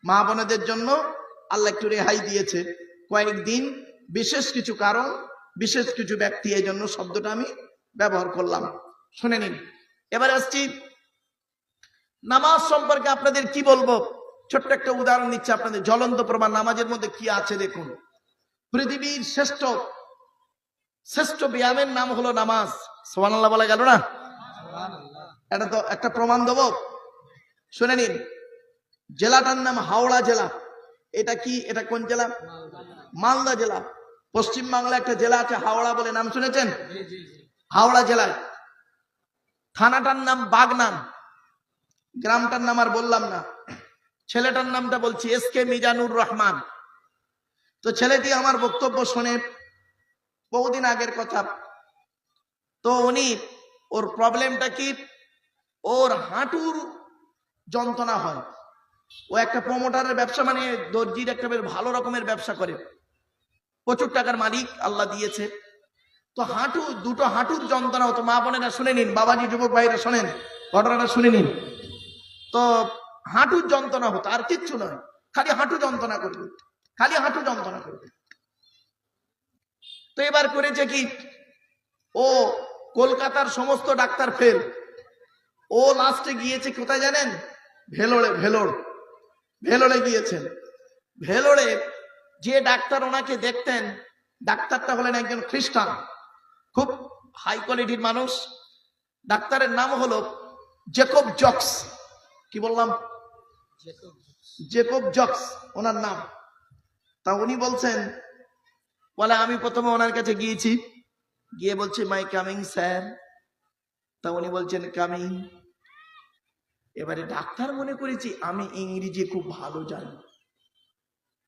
মা বোনেদের জন্য আল্লাহ একটু রেহাই দিয়েছে কয়েকদিন, বিশেষ কিছু কারণ, বিশেষ কিছু ব্যক্তি, এই জন্য শব্দটা আমি ব্যবহার করলাম। শুনে নিন। এবারে আসছি নামাজ সম্পর্কে আপনাদের কি বলবো। ছোট্ট একটা উদাহরণ দিচ্ছি আপনাদের, জ্বলন্ত প্রমাণ। নামাজের মধ্যে কি আছে দেখুন। পৃথিবীর শ্রেষ্ঠ শ্রেষ্ঠ ব্যায়ামের নাম হলো নামাজ। সুবহানাল্লাহ বলা গেল না? এটা তো একটা প্রমাণ দেবো, শুনে নিন। জেলাটার নাম হাওড়া জেলা। এটা কি, এটা কোন জেলা? মালদা জেলা। পশ্চিম বাংলা একটা জেলা আছে হাওড়া বলে, নাম শুনেছেন? হাওড়া জেলায় থানাটার নাম বাগনান, গ্রামটার নাম আর বললাম না। ছেলেটার নামটা বলছি, এসকে মিজানুর রহমান। তো ছেলেটি আমার বক্তব্য শুনে, বহুদিন আগের কথা, তো উনি, ওর প্রবলেমটা কি, ওর হাঁটুর যন্ত্রণা হয়। ও একটা প্রমোটারের ব্যবসা, মানে দর্জির একটা বেশ ভালো রকমের ব্যবসা করে, প্রচুর টাকার মালিক আল্লাহ দিয়েছে। তো দুটো হাঁটুর যন্ত্রণা হতো। মা বোনেরা শুনে নিন, বাবাজি যুবক ভাইরা শোনেন, ঘটনাটা শুনে নিন। তো হাঁটুর যন্ত্রণা হতো, আর কিচ্ছু নয়, খালি হাঁটু যন্ত্রণা করবে, খালি হাঁটু যন্ত্রণা করবে। তো এবার করেছে কি, ও কলকাতার সমস্ত ডাক্তার ফেল, ও লাস্টে গিয়েছে কোথায় জানেন? ভেলোরে। ভেলোরে গিয়েছেন। ভেলোরে যে ডাক্তার ওনাকে দেখতেন, ডাক্তারটা হলেন একজন খ্রিস্টান, খুব হাই কোয়ালিটির মানুষ। ডাক্তারের নাম হলো জেকব জক্স। কি বললাম? জেকব জক্স ওনার নাম। তা উনি বলছেন, বলে আমি প্রথমে ওনার কাছে গিয়েছি, গিয়ে বলছি মাই কামিং স্যার। তা উনি বলছেন কামিং। এবারে ডাক্তার মনে করেছি আমি ইংরেজি খুব ভালো জানি,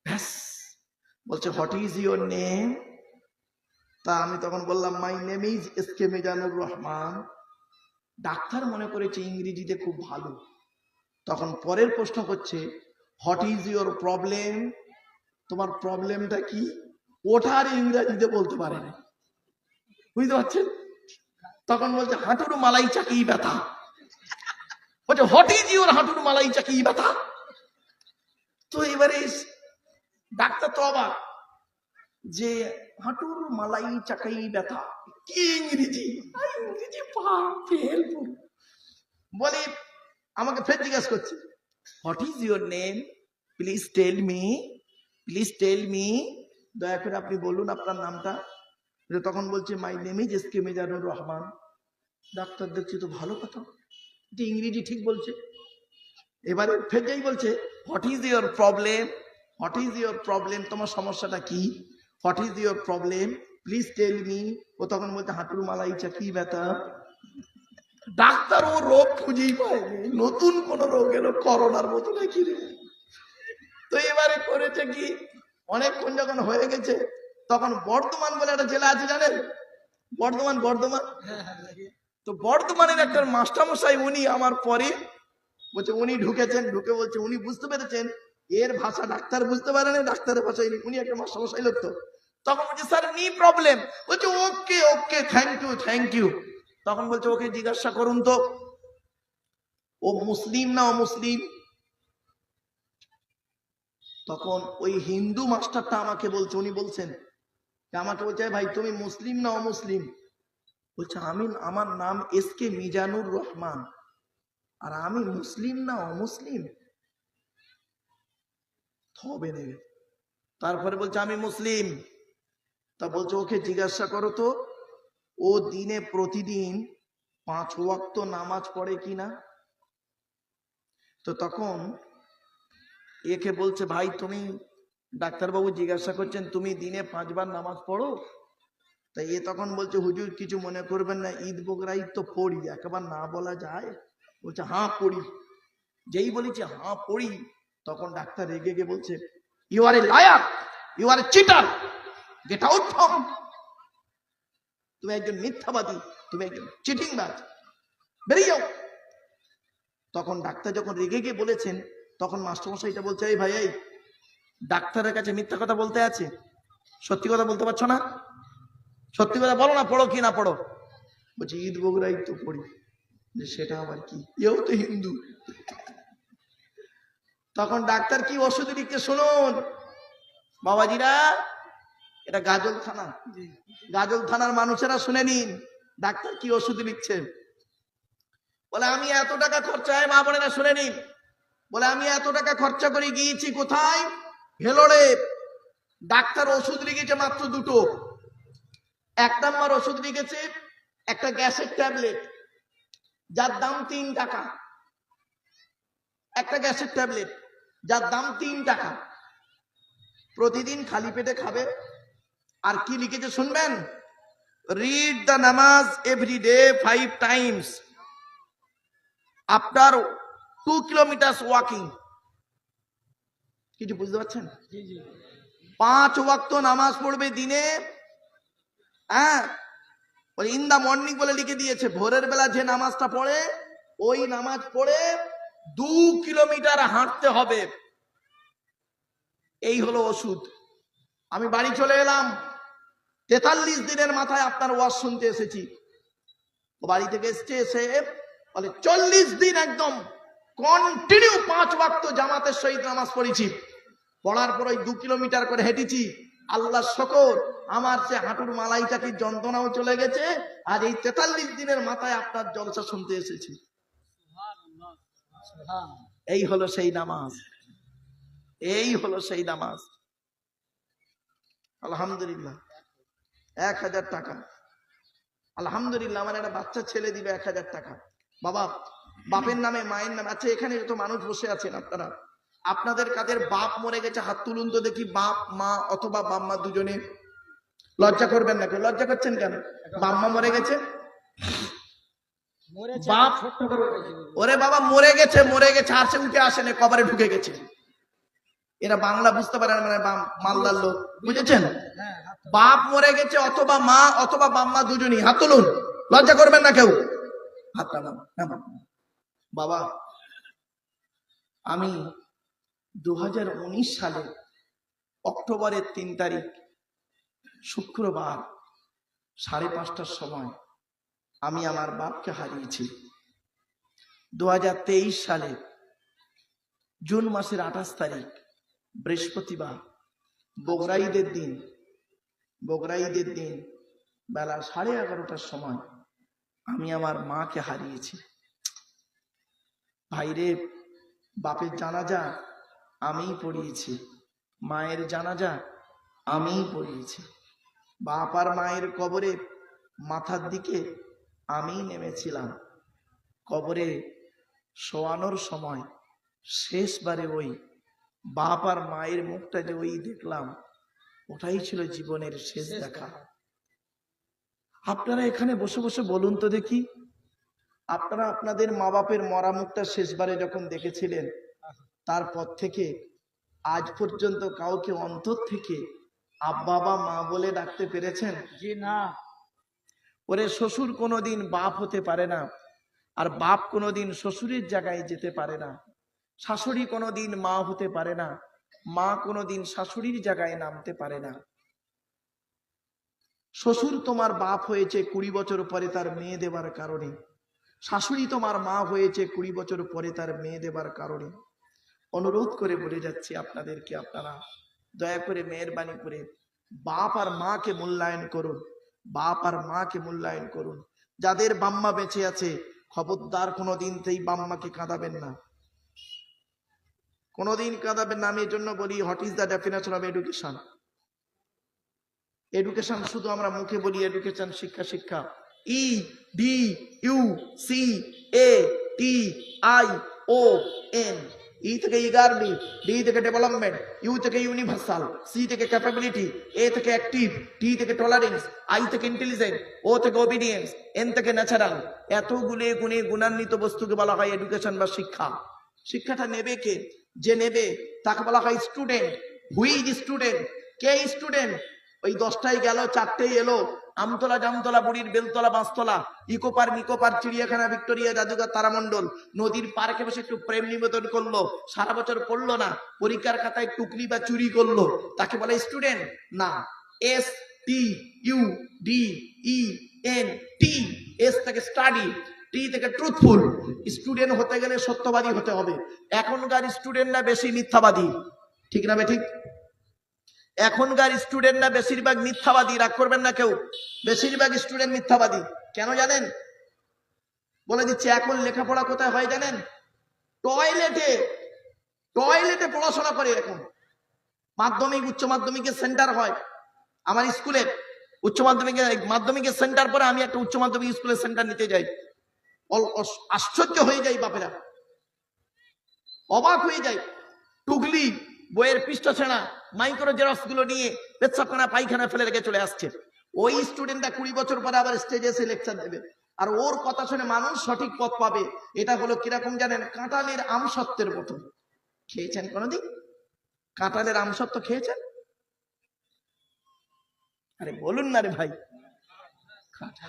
ব্যাস বলছে হোয়াট ইজ ইউর নেম। তা আমি তখন বললাম মাই name is SK Mizanur Rahman. Doctor মনে করেছে ইংরেজিতে খুব ভালো। তখন পরের প্রশ্ন করছে হোয়াট ইজ ইউর প্রবলেম, তোমার প্রবলেমটা কি? ওঠার ইংরেজিতে বলতে পারে না, বুঝতে পারছেন? তখন বলছে হাঁটুর মালাই চাকি ব্যথা। বলছে হোয়াট ইজ ইউর হাঁটুর মালাই চাকি ব্যথা। তো এবারে ডাক্তার তো অবাক যে হাঁটুর মালাই চাকাই ব্যথা, কি ইংরেজি? ইংরেজি ফেল। বলে আমাকে ফের জিজ্ঞাসা করছে what is your name, please tell me, please tell me, দয়া করে আপনি বলুন আপনার নামটা। তখন বলছে my name is SK Mizanur Rahman. ডাক্তার দেখছি তো ভালো কথা, যে ইংরেজি ঠিক বলছে। এবারে ফের যাই বলছে what is your problem, what is your problem, তোমার সমস্যাটা কি? What is your problem, please tell me. ও তখন বলছে হাঁটুর মালাই চাকি ব্যথা। ডাক্তার ও রোগ খুঁজেই পায়নি, নতুন কোন রোগ এলো করোনার মতো নাকি রে। তো এবারে করেছে কি, অনেকক্ষণ যখন হয়ে গেছে, তখন বর্ধমান বলে একটা জেলা আছে জানেন? বর্ধমান। তো বর্ধমানের একটা মাস্টারমশাই, উনি আমার পরে বলছে, উনি ঢুকেছেন, ঢুকে বলছে উনি বুঝতে পেরেছেন এর ভাষা ডাক্তার বুঝতে পারে না, ডাক্তারের ভাষায় উনি একটা মাস্টারমশাই লোক। তো তখন বলছে স্যার নি প্রবলেম। বলছে ওকে ওকে, থ্যাংক ইউ থ্যাংক ইউ। তখন বলছে ওকে জিজ্ঞাসা করুন তো ও মুসলিম না অমুসলিম। তখন ওই হিন্দু মাস্টারটা আমাকে বলছে, উনি বলছেন, আমাকে বলছে ভাই তুমি মুসলিম না অমুসলিম? বলছে আমি, আমার নাম এসকে মিজানুর রহমান, আর আমি মুসলিম না অমুসলিম? হবে নেবে। তারপরে বলছে আমি মুসলিম। তা বলছে ওকে জিজ্ঞাসা করো তো ও দিনে প্রতিদিন 5 ওয়াক্ত নামাজ পড়ে কিনা। তো তখন একে বলছে ভাই তুমি, ডাক্তারবাবু জিজ্ঞাসা করছেন তুমি দিনে 5 বার নামাজ পড়ো? তাই এ তখন বলছে হুজুর কিছু মনে করবেন না, ঈদ বকরা ঈদ তো পড়ি, একবার না বলা যায়? বলছে হ্যাঁ পড়ি। যেই বলেছে হ্যাঁ পড়ি, তখন ডাক্তার রেগে গিয়ে বলছে you are a liar, you are a cheater, get out from, তুমি একজন মিথ্যাবাদী, তুমি একজন চিটিংবাজ, বেরিয়ে যাও। তখন ডাক্তার যখন রেগে গিয়ে বলেছেন, তখন মাস্টারমশাইটা বলছে এই ভাই, এই ডাক্তারের কাছে মিথ্যা কথা বলতে আছে, সত্যি কথা বলতে পারছো না? সত্যি কথা বলো না, পড়ো কি না পড়ো? বলছে ঈদ বগুড়া ঈদ তো পড়ি। যে সেটা আবার কি? এও তো হিন্দু। তখন ডাক্তার কি ওষুধ লিখছে শুনুন বাবাজিরা, এটা গাজল থানা, গাজল থানার মানুষেরা শুনে নিন ডাক্তার কি ওষুধ লিখছে। বলে আমি এত টাকা খরচা, হয় মা বোনেরা শুনে নিন, বলে আমি এত টাকা খরচা করে গিয়েছি কোথায়, ভেলোরে। ডাক্তার ওষুধ লিখেছে মাত্র দুটো। এক নম্বর ওষুধ লিখেছে একটা গ্যাসের ট্যাবলেট, যার দাম 3 টাকা। একটা গ্যাসের ট্যাবলেট যার দাম 3 টাকা, প্রতিদিন খালি পেটে খাবে। আর কি লিখেছে শুনবেন, রিড দ্য নামাজ every day 5 Times after 2 kilometre walking. কিছু বুঝতে পারছেন? 5 ওয়াক্ত নামাজ পড়বে দিনে। হ্যাঁ, ইন দা মর্নিং বলে লিখে দিয়েছে, ভোরের বেলা যে নামাজটা পড়ে ওই নামাজ পড়ে 2 কিলোমিটার হাঁটতে হবে। এই হলো ওষুধ। আমি বাড়ি চলে এলাম, 43 দিনের মাথায় আপনার ওয়াজ শুনতে এসেছি। বাড়ি থেকে এসছে, এসে বলে 40 দিন একদম কন্টিনিউ 5 ওয়াক্ত জামাতের সহিত নামাজ পড়েছি। পড়ার পর ওই 2 কিলোমিটার করে হেঁটেছি। আল্লাহ শকর, আমার সে হাঁটুর মালাইটাকে যন্ত্রণাও চলে গেছে। আর এই 43 দিনের মাথায় আপনার জলসা শুনতে এসেছি। এই হলো সেই নামাজ, এই হলো সেই নামাজ। আলহামদুলিল্লাহ 1000 টাকা, আলহামদুলিল্লাহ। আমার একটা বাচ্চা ছেলে দিবে 1000 টাকা। বাবা, বাপের নামে মায়ের নামে। আচ্ছা, এখানে যত মানুষ বসে আছেন আপনারা, আপনাদের কাদের বাপ মরে গেছে হাত তুলুন তো দেখি। বাপ মা অথবা বাম্মা দুজনে। লজ্জা করবেন না, কেউ লজ্জা করছেন কেন? বাম্মা মরে গেছে, বাপ ওরে বাবা মরে গেছে, মরে গেছে, আর সে উঠে আসেনি, কবরে ঢুকে গেছে। এরা বাংলা বুঝতে পারে না, মানে মালদার লোক, বুঝেছেন? বাপ মরে গেছে অথবা মা অথবা বাম্মা দুজনই। হাত তুলুন, লজ্জা করবেন না কেউ। হাত নামান। বাবা, আমি 2019 সালে অক্টোবরের 3 তারিখ শুক্রবার 5:30টার সময় আমি আমার বাপকে হারিয়েছি। 2023 সালে জুন মাসের 28 তারিখ বৃহস্পতিবার, বগরাইদের দিন বেলা 11:30টার সময় আমি আমার মাকে হারিয়েছি। ভাইরে, বাপের জানাজা আমিই পড়িয়েছি, মায়ের জানাজা আমিই পড়িয়েছি। বাপ আর মায়ের কবরে মাথার দিকে আমিই নেমেছিলাম। কবরে শোয়ানোর সময় শেষবারে ওই বাপ আর মায়ের মুখটা যে ওই দেখলাম, ওটাই ছিল জীবনের শেষ দেখা। আপনারা এখানে বসে বসে বলুন তো দেখি, আপনারা আপনাদের মা বাপের মরা মুখটা শেষবারে যখন দেখেছিলেন, তারপর থেকে আজ পর্যন্ত কাউকে অন্তর থেকে আব্বা বা মা বলে ডাকতে পেরেছেন? জি না। ওরে শ্বশুর কোনোদিন বাপ হতে পারে না, আর বাপ কোনোদিন শ্বশুরের জায়গায় যেতে পারে না। শাশুড়ি কোনোদিন মা হতে পারে না, মা কোনোদিন শাশুড়ির জায়গায় নামতে পারে না। শ্বশুর তোমার বাপ হয়েছে 20 বছর পরে তার মেয়ে দেবার কারণে, শাশুড়ি তোমার মা হয়েছে 20 বছর পরে তার মেয়ে দেবার কারণে। অনুরোধ করে বলে যাচ্ছি আপনাদেরকে, আপনারা দয়া করে মেহেরবানি করে বাপ আর মাকে মূল্যায়ন করুন, বাপ আর মাকে মূল্যায়ন করুন। যাদের বাম্মা বেঁচে আছে, খবরদার কোনোদিন সেই বাম্মাকে কাঁদাবেন না, কোনোদিন কাঁদাবেন না। আমি এর জন্য বলি, what is the definition of education? Education শুধু আমরা মুখে বলি এডুকেশন, শিক্ষা শিক্ষা। EDUCATION। ই থেকে ইগারলি, ডি থেকে ডেভেলপমেন্ট, ইউ থেকে ইউনিভার্সাল, সি থেকে ক্যাপাবিলিটি, এ থেকে অ্যাক্টিভ, টি থেকে টলারেন্স, আই থেকে ইন্টেলিজেন্ট, ও থেকে ওবিডিয়েন্স, এন থেকে ন্যাচারাল। এতগুলো গুণে গুণান্বিত বস্তুকে বলা হয় এডুকেশন বা শিক্ষা। শিক্ষাটা নেবে কে? যে নেবে তাকে বলা হয় student. Hui is student? K student? ওই 10টায় গেল, 4টেই এলো, আমতলা জামতলা বুড়ির বেলতলা বাঁশতলা, ইকোপার মিকোপার, চিড়িয়াখানা, ভিক্টোরিয়া, জাদুঘর, তারামণ্ডল, নদীর পার্কে বসে একটু প্রেম নিবেদন করলো, সারা বছর পড়লো না, পরীক্ষার খাতায় টুকলি বা চুরি করলো, তাকে বলে স্টুডেন্ট না। STUDENT। এস থেকে স্টাডি, T টি থেকে ট্রুথফুল। স্টুডেন্ট হতে গেলে সত্যবাদী হতে হবে। এখনকার স্টুডেন্টরা বেশি মিথ্যাবাদী, ঠিক না ঠিক? এখনকার স্টুডেন্টরা বেশিরভাগ মিথ্যাবাদী, রাগ করবেন না কেউ, বেশিরভাগ স্টুডেন্ট মিথ্যাবাদী। কেন জানেন? বলে দিচ্ছে, এখন লেখাপড়া কোথায় হয় জানেন? টয়লেটে, টয়লেটে পড়াশোনা করে। এখন মাধ্যমিক উচ্চ মাধ্যমিকের সেন্টার হয় আমার স্কুলে, উচ্চ মাধ্যমিকের সেন্টার পরে আমি একটা উচ্চ মাধ্যমিক স্কুলের সেন্টার নিতে যাই। আশ্চর্য হয়ে যাই, বাপেরা অবাক হয়ে যায়। টুকলি বইয়ের পৃষ্ঠ ছেঁড়া মাইক্রো জেরক্স গুলো নিয়ে পেচ্ছাখানা পায়খানা ফেলে রেখে চলে আসছে। ওই স্টুডেন্টটা 20 বছর পরে আবার স্টেজে এসে লেকচার দেবে, আর ওর কথা শুনে মানুষ সঠিক পথ পাবে। এটা হলো কিরকম জানেন? কাঁঠালের আমসত্ত্বের মতো। খেয়েছেন কোনদিন কাঁঠালের আমসত্ত্ব? খেয়েছেন? আরে বলুন না রে ভাই,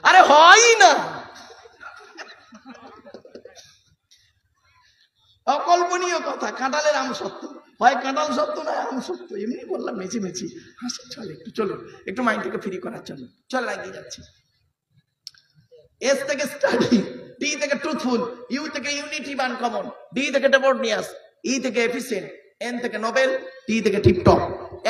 আরে হয় না, অকল্পনীয় কথা। কাঁঠালের আমসত্ত্ব হয়, কাঁঠাল সত্য নয় আম সত্য। এমনি বললাম মেচি মেচি হাসি। চলে একটু, চলো একটু মাইন্ডটাকে ফ্রি করার জন্য চলে লাগিয়ে যাচ্ছি। এস থেকে স্টাডি, টি থেকে ট্রুথফুল, ইউ থেকে ইউনিটি বান কমন, ডি থেকে ডেমোনিয়াস, ই থেকে এফিসিয়েন্ট, এন থেকে নোবেল, টি থেকে টিপটপ।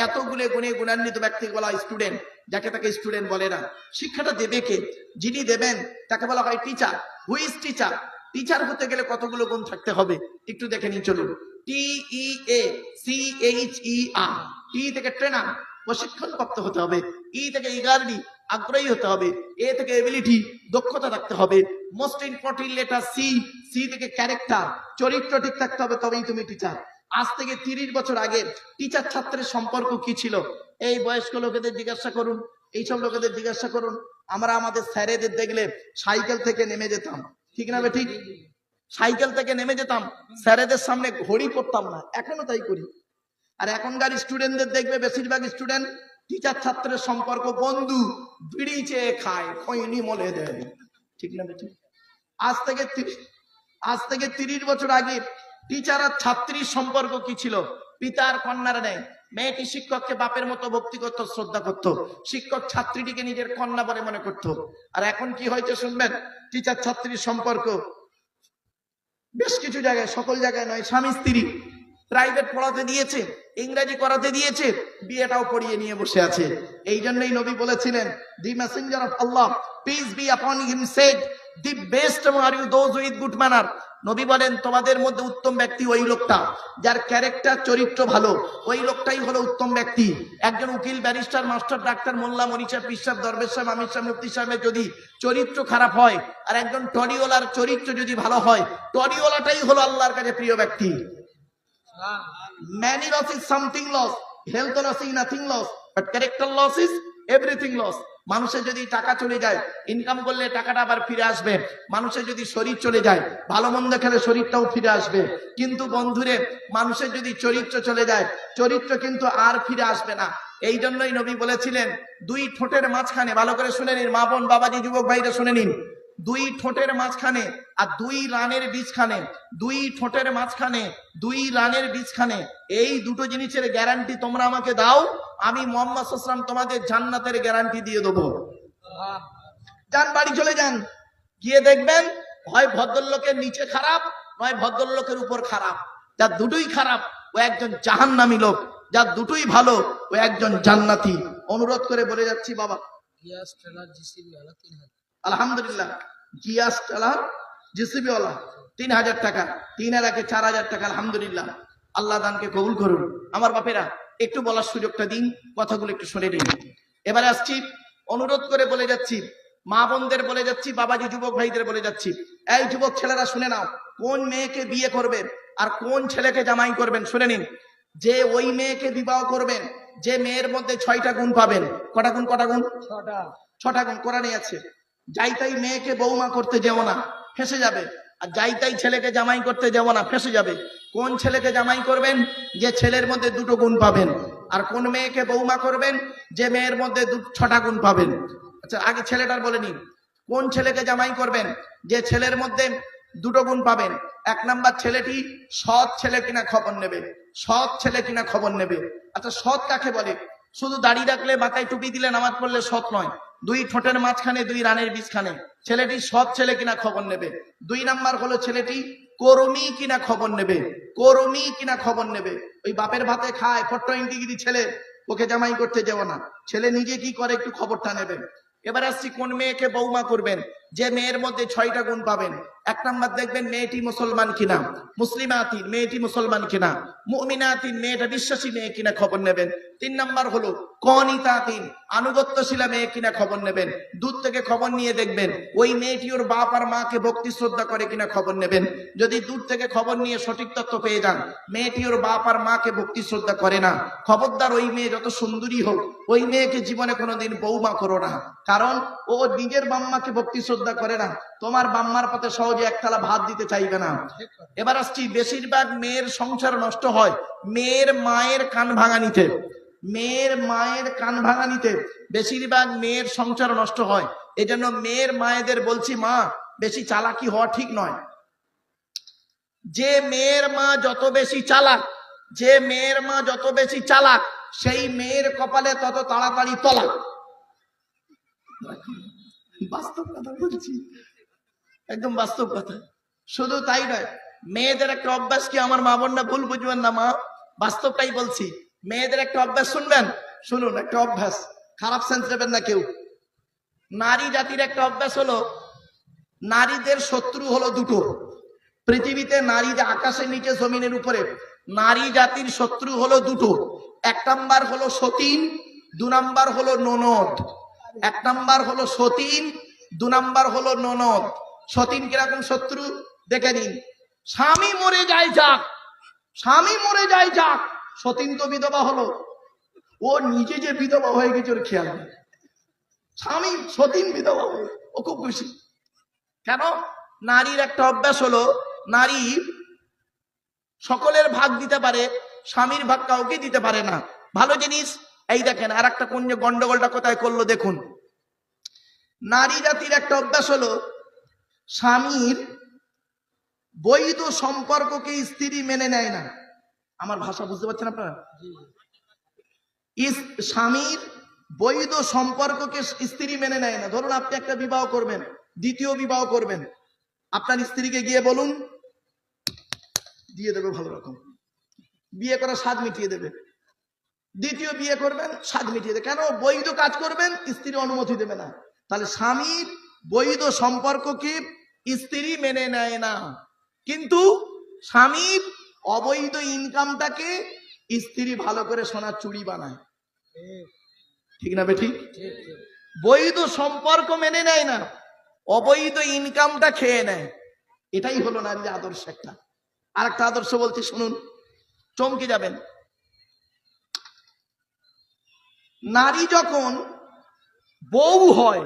এতগুলো গুণে গুণান্বিত ব্যক্তিকে বলা হয় স্টুডেন্ট, যাকে তাকে স্টুডেন্ট বলে না। শিক্ষাটা দেবে কে? যিনি দেবেন তাকে বলা হয় teacher. Who is teacher? Teacher হতে গেলে কতগুলো গুণ থাকতে হবে একটু দেখে নিন, চলুন। TEACHER, টি থেকে ট্রেনার, প্রশিক্ষণ প্রাপ্ত হতে হবে। ই থেকে ইগারলি, আগ্রহী হতে হবে। এ থেকে এবিলিটি, দক্ষতা থাকতে হবে। Most important letter C, C থেকে ক্যারেক্টার, চরিত্র ঠিক থাকতে হবে, তবেই তুমি টিচার। আজ থেকে 30 বছর আগে টিচার ছাত্রের সম্পর্ক কি ছিল? এই বয়স্ক লোকেদের জিজ্ঞাসা করুন, এইসব লোকেদের জিজ্ঞাসা করুন। আমরা আমাদের স্যারেদের দেখলে সাইকেল থেকে নেমে যেতাম, ঠিক না বে ঠিক? সাইকেল থেকে নেমে যেতাম, স্যারেদের সামনে ঘড়ি পড়তাম না, এখনো তাই করি। আর এখনকার স্টুডেন্টদের দেখবে বেশিরভাগ স্টুডেন্ট টিচার ছাত্রের সম্পর্ক বন্ধু, বিড়ি চেয়ে খায়, খৈনি মলে দেয়, ঠিক না বেটি? আজ থেকে 30 বছর আগে টিচার আর ছাত্রীর সম্পর্ক কি ছিল? পিতার কন্যার নেয়। মেয়েটি শিক্ষককে বাপের মতো ভক্তি করত, শ্রদ্ধা করত। শিক্ষক ছাত্রীটিকে নিজের কন্যা বলে মনে করত। আর এখন কি হয়েছে শুনবেন? টিচার ছাত্রীর সম্পর্ক বেশ কিছু জায়গায়, সকল জায়গায় নয়, স্বামী স্ত্রী প্রাইভেট পড়াতে দিয়েছে, ইংরেজি করাতে দিয়েছে, বিয়েটাও পড়িয়ে নিয়ে বসে আছে। এই জন্যই নবী বলেছিলেন, the messenger of Allah peace be upon him said, the best are you those with good manner. নবী বলেন, তোমাদের মধ্যে উত্তম ব্যক্তি ওই লোকটা যার ক্যারেক্টার, চরিত্র ভালো, ওই লোকটাই হলো উত্তম ব্যক্তি। একজন উকিল, ব্যারিস্টার, মাস্টার, ডাক্তার, মোল্লা, মনীষা, পীর সাহেব, দরবেশ সাহেব, আমির সাহেব, মুফতি সাহেবের যদি চরিত্র খারাপ হয়, আর একজন টরিওয়ালার চরিত্র যদি ভালো হয়, টরিওয়ালাটাই হলো আল্লাহর কাছে প্রিয় ব্যক্তি। Money loss is something loss, health loss is nothing loss, but character loss is everything loss. মানুষের যদি টাকা চলে যায়, ইনকাম করলে টাকাটা আবার ফিরে আসবে। মানুষের যদি শরীর চলে যায়, ভালো মন্দ খেলে শরীরটাও ফিরে আসবে। কিন্তু বন্ধুরে, মানুষের যদি চরিত্র চলে যায়, চরিত্র কিন্তু আর ফিরে আসবে না। এই জন্যই নবী বলেছিলেন, দুই ঠোঁটের মাঝখানে, ভালো করে শুনে নিন মা বোন বাবাজি যুবক ভাইরা শুনে নিন, দুই ঠোঁটের মাঝখানে আর দুই রানের বীজখানে, দুই ঠোঁটের মাঝখানে, দুই রানের বীজখানে, এই দুটো জিনিসের গ্যারান্টি তোমরা আমাকে দাও, আমি মুহাম্মদ সাল্লাল্লাহু আলাইহি ওয়াসাল্লাম তোমাদের জান্নাতের গ্যারান্টি দিয়ে দেবো। যান বাড়ি চলে যান, গিয়ে দেখবেন হয় ভদ্রলোকের নিচে খারাপ, নয় ভদ্রলোকের উপর খারাপ। যার দুটোই খারাপ ও একজন জাহান্নামী লোক, যার দুটোই ভালো ও একজন জান্নাতি। অনুরোধ করে বলে যাচ্ছি বাবা, আলহামদুলিল্লাহ, গিয়াস চালান জিসিবি ওয়ালা 3000 টাকা, 3 এর আগে 4000 টাকা। আলহামদুলিল্লাহ, আল্লাহ দানকে কবুল করুন। আমার বাপেরা, একটু বলার সুযোগটা দিন, কথাগুলো একটু শুনে নিন। এবারে আসছি, অনুরোধ করে বলে যাচ্ছি, মা বোনদের বলে যাচ্ছি, বাবাজি যুবক ভাইদের বলে যাচ্ছি, এই যুবক ছেলেরা শুনে নাও, কোন মেয়েকে বিয়ে করবেন আর কোন ছেলেকে জামাই করবেন শুনে নিন। যে ওই মেয়েকে বিবাহ করবেন, যে মেয়ের মধ্যে 6টা গুণ পাবেন। কটা গুণ? কটা গুণ? 6টা গুণ কোরআনে আছে। যাই তাই মেয়েকে বৌমা করতে যেও না, ফেঁসে যাবে। আর যাই তাই ছেলেকে জামাই করতে যেও না, ফেঁসে যাবে। কোন ছেলেকে জামাই করবেন? যে ছেলের মধ্যে 2টো গুণ পাবেন। আর কোন মেয়েকে বৌমা করবেন? যে মেয়ের মধ্যে 6টা গুণ পাবেন। আচ্ছা, আগে ছেলেটার বলে নিন, কোন ছেলেকে জামাই করবেন? যে ছেলের মধ্যে 2টো গুণ পাবেন। 1 নাম্বার, ছেলেটি সৎ ছেলে কিনা খবর নেবে, সৎ ছেলে কিনা খবর নেবে। আচ্ছা, সৎ কাকে বলে? শুধু দাড়ি রাখলে, মাথায় টুপি দিলে, নামাজ পড়লে সৎ নয়। দুই ঠোঁটের মাঝখানে দুই রানের বীজখানে, ছেলেটি সৎ ছেলে কিনা খবর নেবে। 2 নাম্বার হলো ছেলেটি কর্মী কিনা খবর নেবে, কর্মী কিনা খবর নেবে। ওই বাপের ভাতে খায় ফট্ট ইন্টিগিরি ছেলে, ওকে জামাই করতে যাবো না, ছেলে নিজে কি করে একটু খবরটা নেবেন। এবার আসছি কোন মেয়েকে বৌমা করবেন, যে মেয়ের মধ্যে 6টা গুণ পাবেন। 1 নাম্বার দেখবেন মেয়েটি মুসলমান কিনা, মুসলিমাতিন মেয়েটি মুসলমান কিনা, মুমিনাতিন মেয়েটা বিশ্বাসী মেয়ে কিনা খবর নেবেন। 3 নাম্বার হলো কনিতাতিন আনুগত্যশীলা মেয়ে কিনা খবর নেবেন। দূর থেকে খবর নিয়ে দেখবেন ওই মেয়েটি ওর বাপ আর মাকে ভক্তি শ্রদ্ধা করে কিনা খবর নেবেন। যদি দূর থেকে খবর নিয়ে সঠিক তথ্য পেয়ে যান মেয়েটি ওর বাপ আর মাকে ভক্তি শ্রদ্ধা করে না, খবরদার ওই মেয়ে যত সুন্দরী হোক ওই মেয়েকে জীবনে কোনোদিন বৌমা করো না, কারণ ও নিজের বাম্মাকে ভক্তি শ্রদ্ধা করে না, তোমার বাম্মার পথে সহজে একতলা ভাত দিতে চাইবে না। এবার আসছি বেশিরভাগ মেয়ের সংসার নষ্ট হয় মেয়ের মায়ের কান ভাঙানিতে, মেয়ের মায়ের কান ভাঙানিতে বেশিরভাগ মেয়ের সংসার নষ্ট হয়। এজন্য মেয়ের মায়েদের বলছি, মা বেশি চালাকি হওয়া ঠিক নয়। যে মেয়ের মা যত বেশি চালাক, যে মেয়ের মা যত বেশি চালাক সেই মেয়ের কপালে তত তাড়াতাড়ি তলাক। বাস্তব কথা বলছি, একদম বাস্তব কথা। শুধু তাই নয়, মেয়েদের একটা অভ্যাস কি, আমার মা বোনরা ভুল বুঝবেন না, মা বাস্তবটাই বলছি। মেয়েদের একটা অভ্যাস শুনবেন, শুনুন, একটা অভ্যাস, খারাপ সেন্স নেবেন না কেউ। নারী জাতির একটা অভ্যাস হলো, নারীদের শত্রু হলো দুটো পৃথিবীতে, নারী আকাশের নিচে জমিনের উপরে নারী জাতির শত্রু হলো দুটো। 1 নাম্বার হলো সতীন, 2 নাম্বার হলো ননদ। 1 নাম্বার হলো সতীন, 2 নাম্বার হলো ননদ। সতীন কিরকম শত্রু দেখে নিন, স্বামী মরে যায় যাক, স্বামী মরে যায় যাক, সতীন তো বিধবা হলো, ও নিজে যে বিধবা হয়ে গেছে ওর খেয়াল নেই। স্বামী সতীন বিধবা হয়ে ও খুব খুশি। কেন? নারীর একটা অভ্যাস হলো, নারী সকলের ভাগ দিতে পারে, স্বামীর ভাগ কাউকে দিতে পারে না। ভালো জিনিস। এই দেখেন আর একটা কোন গন্ডগোলটা কোথায় করলো দেখুন। নারী জাতির একটা অভ্যাস হলো, স্বামীর বৈধ সম্পর্ককে স্ত্রী মেনে নেয় না। আমার ভাষা বুঝতে পারছেন আপনারা? স্বামীর বৈধ সম্পর্ককে স্ত্রী মেনে নেয় না। ধরুন আপনি একটা বিবাহ করবেন, দ্বিতীয় বিবাহ করবেন, আপনার স্ত্রীকে গিয়ে বলুন, দিয়ে দেবে ভালো রকম, বিয়ে করা স্বাদ মিটিয়ে দেবে। দ্বিতীয় বিয়ে করবেন, স্বাদ মিটিয়ে দেবে। কেন? বৈধ কাজ করবেন, স্ত্রী অনুমতি দেবে না। তাহলে স্বামীর বৈধ সম্পর্ককে স্ত্রী মেনে নেয় না, কিন্তু স্বামীর অবৈধ ইনকামটাকে স্ত্রী ভালো করে সোনার চুড়ি বানায়। ঠিক না বেঠিক? বৈধ সম্পর্ক মেনে নেয় না, অবৈধ ইনকামটা খেয়ে নেয়। এটাই হলো নারীর আদর্শ। একটা আর একটা আদর্শ বলছি শুনুন, চমকে যাবেন। নারী যখন বউ হয়,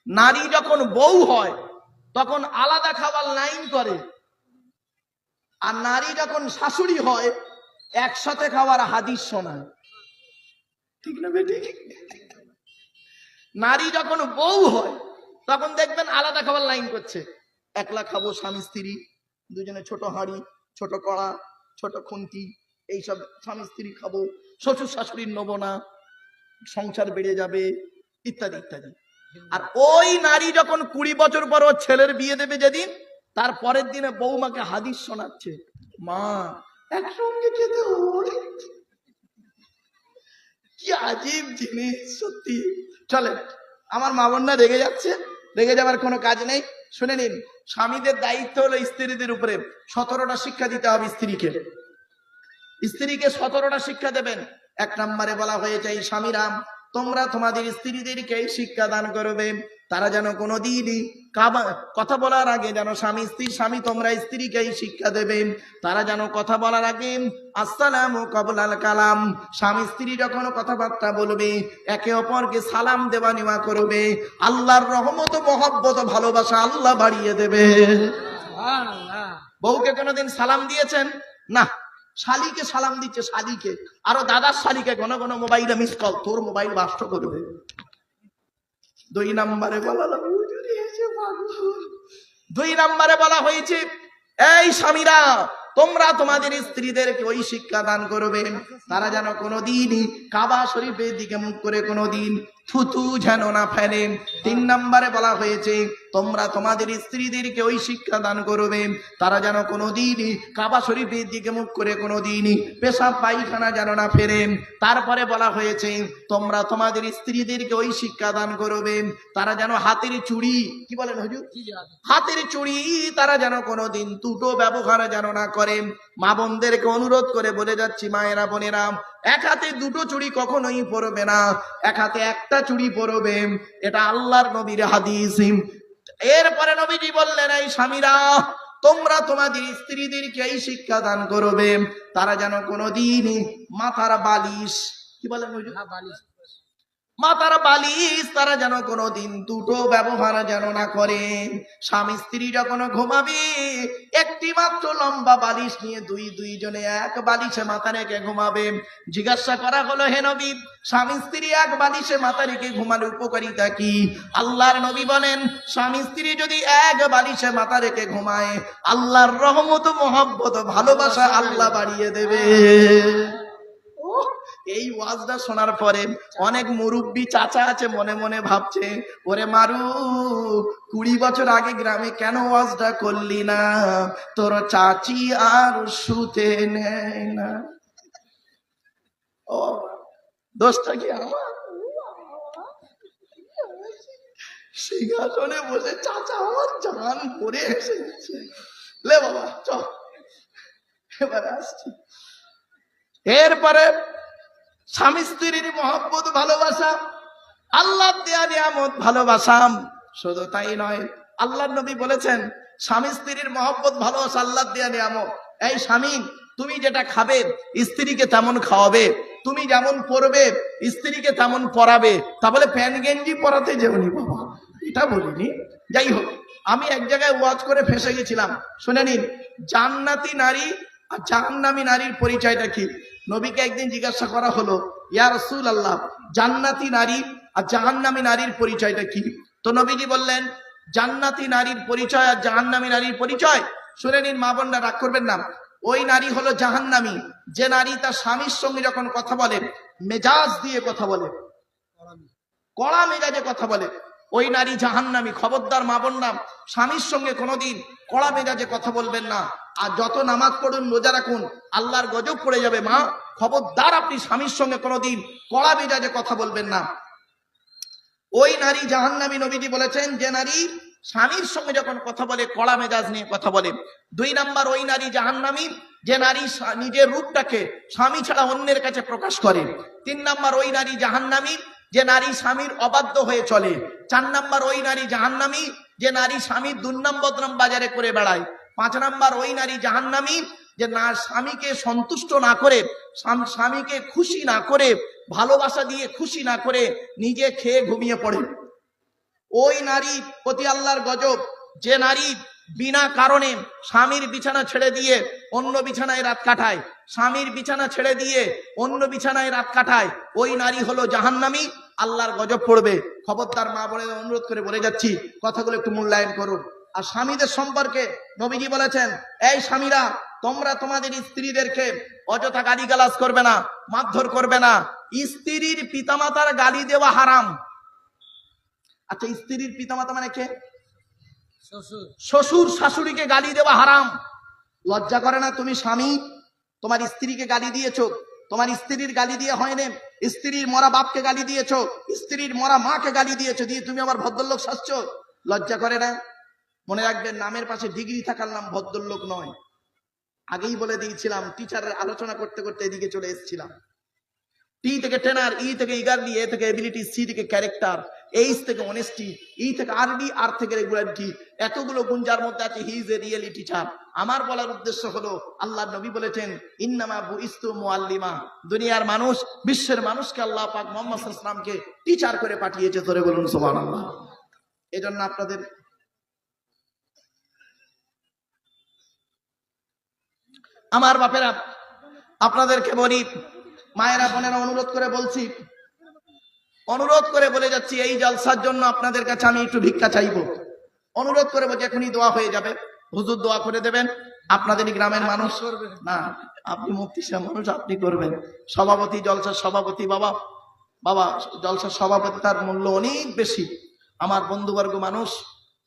নারী যখন বউ হয় তখন আলাদা খাবার লাইন করে, আর নারী যখন শাশুড়ি হয় একসাথে খাওয়ার হাদিস শোনায়। ঠিক না বেঠিক? নারী যখন বউ হয় তখন দেখবেন আলাদা খাবার লাইন করছে, একলা খাবো স্বামী স্ত্রী, দুজনে ছোট হাঁড়ি, ছোট কড়া, ছোট খুন্তি, এইসব স্বামী স্ত্রী খাবো, শ্বশুর শাশুড়ির নেবো না, সংসার বেড়ে যাবে, ইত্যাদি ইত্যাদি। আর ওই নারী যখন 20 বছর পর ওর ছেলের বিয়ে দেবে যেদিন, তার পরের দিনে বৌমাকে হাদিস শোনাচ্ছে, মা একসঙ্গে খেতে হয়। কি আজীব জিনিস সত্যি। চলে, আমার মা বোনরা রেগে যাচ্ছে, রেগে যাবার কোনো কাজ নেই। শুনে নিন, স্বামীদের দায়িত্ব হলো স্ত্রীদের উপরে 17টা শিক্ষা দিতে হবে স্ত্রীকে। স্ত্রীকে 17টা শিক্ষা দেবেন। 1 নম্বরে বলা হয়েছে, এই স্বামীরা তোমরা তোমাদের স্ত্রীদেরকে শিক্ষা দান করবে, তারা যেন কোনোদিনই কথা বলার আগে যেন স্বামী তোমরা স্ত্রীকে শিক্ষা দেবে, তারা যেন কথা বলার আগে আসসালামু কাবলাল কালাম, স্বামী স্ত্রী যখন কথাবার্তা বলবে একে অপরকে সালাম দেওয়া নেওয়া করবে, আল্লাহর রহমত মহব্বত ভালোবাসা আল্লাহ বাড়িয়ে দেবে। বউকে কোনোদিন সালাম দিয়েছেন? না। শালিকে সালাম দিচ্ছে, শালিকে, আরো দাদার শালিকে ঘন ঘন মোবাইলে মিস কল, তোর মোবাইল বাস্ট করবে। 2 নম্বরে বলা, 2 নম্বরে বলা হয়েছে, এই স্বামীরা তোমরা তোমাদের স্ত্রীদেরকে ওই শিক্ষা দান করবে, তারা যেন কোনোদিন কাবা শরীফের দিকে মুখ করে কোনোদিন থুতু যেন না ফেলে। 3 নম্বরে বলা হয়েছে তোমরা তোমাদের স্ত্রীদেরকে ওই শিক্ষা দান করবে তারা যেন কোনোদিন কাবা শরীফের দিকে মুখ করে কোনোদিন পেশাব পায়খানা যেন না ফেরে। তারপরে বলা হয়েছে তোমরা তোমাদের স্ত্রীদেরকে ওই শিক্ষা দান করবে তারা যেন হাতের চুড়ি, কি বলেন হুজুর, হাতের চুড়ি তারা যেন কোনোদিন দুটো ব্যবহার যেন না করে। মা বোনদেরকে অনুরোধ করে বলে যাচ্ছি, মায়েরা বোনেরা, এক হাতে দুটো চুড়ি কখনোই পরবে না, এক হাতে একটা চুড়ি পরবে। এটা আল্লাহর নবীর হাদিস। এরপরে নবীজি বললেন, এই স্বামীরা তোমরা তোমাদের স্ত্রীদেরকে এই শিক্ষা দান করবে তারা যেন কোনোদিন মাথার বালিশ, কি বলেন বালিশ, মাথার বালিশ তারা যেন কোনোদিন দুটো ব্যবহার যেন না করে। স্বামী স্ত্রী যখন ঘুমাবে একটি মাত্র লম্বা বালিশ নিয়ে দুইজনে এক বালিশে মাথা রেখে ঘুমাবে। জিজ্ঞাসা করা হলো, হে নবী, স্বামী স্ত্রী এক বালিশে মাথা রেখে ঘুমালে উপকারিতা কি? আল্লাহর নবী বলেন, স্বামী স্ত্রী যদি এক বালিশে মাথা রেখে ঘুমায় আল্লাহর রহমত, মহব্বত, ভালোবাসা আল্লাহ বাড়িয়ে দেবে। এই ওয়াজটা শোনার পরে অনেক মুরব্বী চাচা আছে মনে মনে ভাবছে, ওরে মারু 20 বছর আগে গ্রামে কেন ওয়াজটা করলি না? তোর চাচি আর শুতে নেয় না। ও দোষটা কি আমার? সিংহাসনে বসে চাচা আমার জান পরে এসেছে। লে বাবা চল, এবারে আসছি। এরপরে স্বামী স্ত্রীর মহব্বত, ভালোবাসা, আল্লাহ দেয়া নিয়ামত, ভালোবাসা। শুধু তাই নয়, আল্লাহর নবী বলেছেন স্বামী স্ত্রীর মহব্বত, ভালোবাসা আল্লাহ দেয়া নিয়ামত। এই স্বামী, তুমি যেটা খাবে স্ত্রীকে তেমন খাওয়াবে, তুমি যেমন পরবে স্ত্রীকে তেমন পরাবে। তা বলে প্যান্ট গেঞ্জি পরাতে যেওনি বাবা, এটা বলিনি। যাই হোক, আমি এক জায়গায় ওয়াজ করে ফেঁসে গেছিলাম। শুনে নিন, জান্নাতি নারী আর জাহান্নামী নারীর পরিচয়টা কি? নবীকে একদিন জিজ্ঞাসা করা হলো, ইয়া রাসূলুল্লাহ, জান্নাতি নারী আর জাহান্নামী নারীর পরিচয়টা কি? তো নবীজি বললেন, জান্নাতি নারীর পরিচয় আর জাহান্নামী নারীর পরিচয় শুনে নিন। মা বোনরা রাগ করবেন না। ওই নারী হলো জাহান্নামী যে নারী তার স্বামীর সঙ্গে যখন কথা বলে মেজাজ দিয়ে কথা বলে, কড়া মেজাজে কথা বলে, ওই নারী জাহান্নামী। খবরদার মা বোনরা, স্বামীর সঙ্গে কোনোদিন কড়া মেজাজে কথা বলবেন না। আর যত নামাজ পড়ুন, রোজা রাখুন, আল্লাহর গজব পড়ে যাবে। মা, খবরদার আপনি স্বামীর সঙ্গে কোনোদিন কড়া মেজাজে কথা বলবেন না। ওই নারী জাহান্নামী। নবীজি বলেছেন যে নারী স্বামীর সঙ্গে যখন কথা বলে কড়া মেজাজ নিয়ে কথা বলে। 2 নাম্বার, ওই নারী জাহান্নামী যে নারী নিজের রূপটাকে স্বামী ছাড়া অন্যের কাছে প্রকাশ করে। 3 নাম্বার, ওই নারী জাহান্নামী যে নারী স্বামীর অবাধ্য হয়ে চলে। 4 নাম্বার, ওই নারী জাহান্নামী যে নারী স্বামীর দুর্নাম বদনাম বাজারে করে বেড়ায়। 5 নাম্বার, ওই নারী জাহান্নামী যে না স্বামীকে সন্তুষ্ট না করে, স্বামীকে খুশি না করে, ভালোবাসা দিয়ে খুশি না করে নিজে খেয়ে ঘুমিয়ে পড়ে। ওই নারী প্রতি আল্লাহর গজব যে নারী বিনা কারণে স্বামীর বিছানা ছেড়ে দিয়ে অন্য বিছানায় রাত কাটায়, স্বামীর বিছানা ছেড়ে দিয়ে অন্য বিছানায় রাত কাটায়, ওই নারী হলো জাহান্নামী, আল্লাহর গজব পড়বে। খবরদার মা বোনের অনুরোধ করে বলে যাচ্ছি, কথাগুলো একটু মূল্যায়ন করুন। আর স্বামীদের সম্পর্কে নবীজি বলেছেন, এই স্বামীরা তোমরা তোমাদের স্ত্রীদেরকে অযথা গালিগালাজ করবে না, মারধর করবে না। স্ত্রীর পিতামাতার গালি দেওয়া হারাম। আচ্ছা, স্ত্রীর পিতামাতা মানে কে? শ্বশুর শাশুড়িকে গালি দেওয়া হারাম। লজ্জা করে না? তুমি স্বামী তোমার স্ত্রীকে গালি দিয়েছো, তোমার স্ত্রীর গালি দিয়ে হয়নি, স্ত্রীর মরা বাপকে গালি দিয়েছো, স্ত্রীর মরা মাকে গালি দিয়েছো, দিয়ে তুমি আবার ভদ্রলোক সাজছো। লজ্জা করে না? মনে রাখবেন, নামের পাশে ডিগ্রি থাকার নাম ভদ্রলোক নয়। আগেই বলে দিয়েছিলাম, টিচারের আলোচনা করতে করতে এদিকে চলে এসেছিলাম। টি থেকে টেনার, ই থেকে ইগারলি, এ থেকে এবিলিটি, সি থেকে ক্যারেক্টার, এইচ থেকে অনেস্টি, ই থেকে আরডি, আর থেকে রেগুলারিটি। এতগুলো গুণ যার মধ্যে আছে, he is a really teacher. আমার বলার উদ্দেশ্য হলো, আল্লাহর নবী বলেছেন, ইন্নামা বুইস্তু মুআল্লিমা। দুনিয়ার মানুষ, বিশ্বের মানুষকে আল্লাহ পাক মুহাম্মদ সাল্লাল্লাহু আলাইহি ওয়াসাল্লামকে টিচার করে পাঠিয়েছে। ধরে বলুন সুবহানাল্লাহ। এজন্য আপনাদের আমার বাপেরা, আপনাদেরকে বলি, মায়েরা বোনেরা, অনুরোধ করে বলছি, অনুরোধ করে বলে যাচ্ছি, এই জলসার জন্য আপনাদের কাছে আমি একটু ভিক্ষা চাইবো। অনুরোধ করে বলছি, এখনই দোয়া হয়ে যাবে, হুজুর দোয়া করে দেবেন। আপনাদেরই গ্রামের মানুষ না, আপনি মুফতি সাহেব মানুষ, আপনি করবেন। সভাপতি, জলসার সভাপতি বাবা, বাবা জলসার সভাপতি, তার মূল্য অনেক বেশি। আমার বন্ধুবর্গ মানুষ,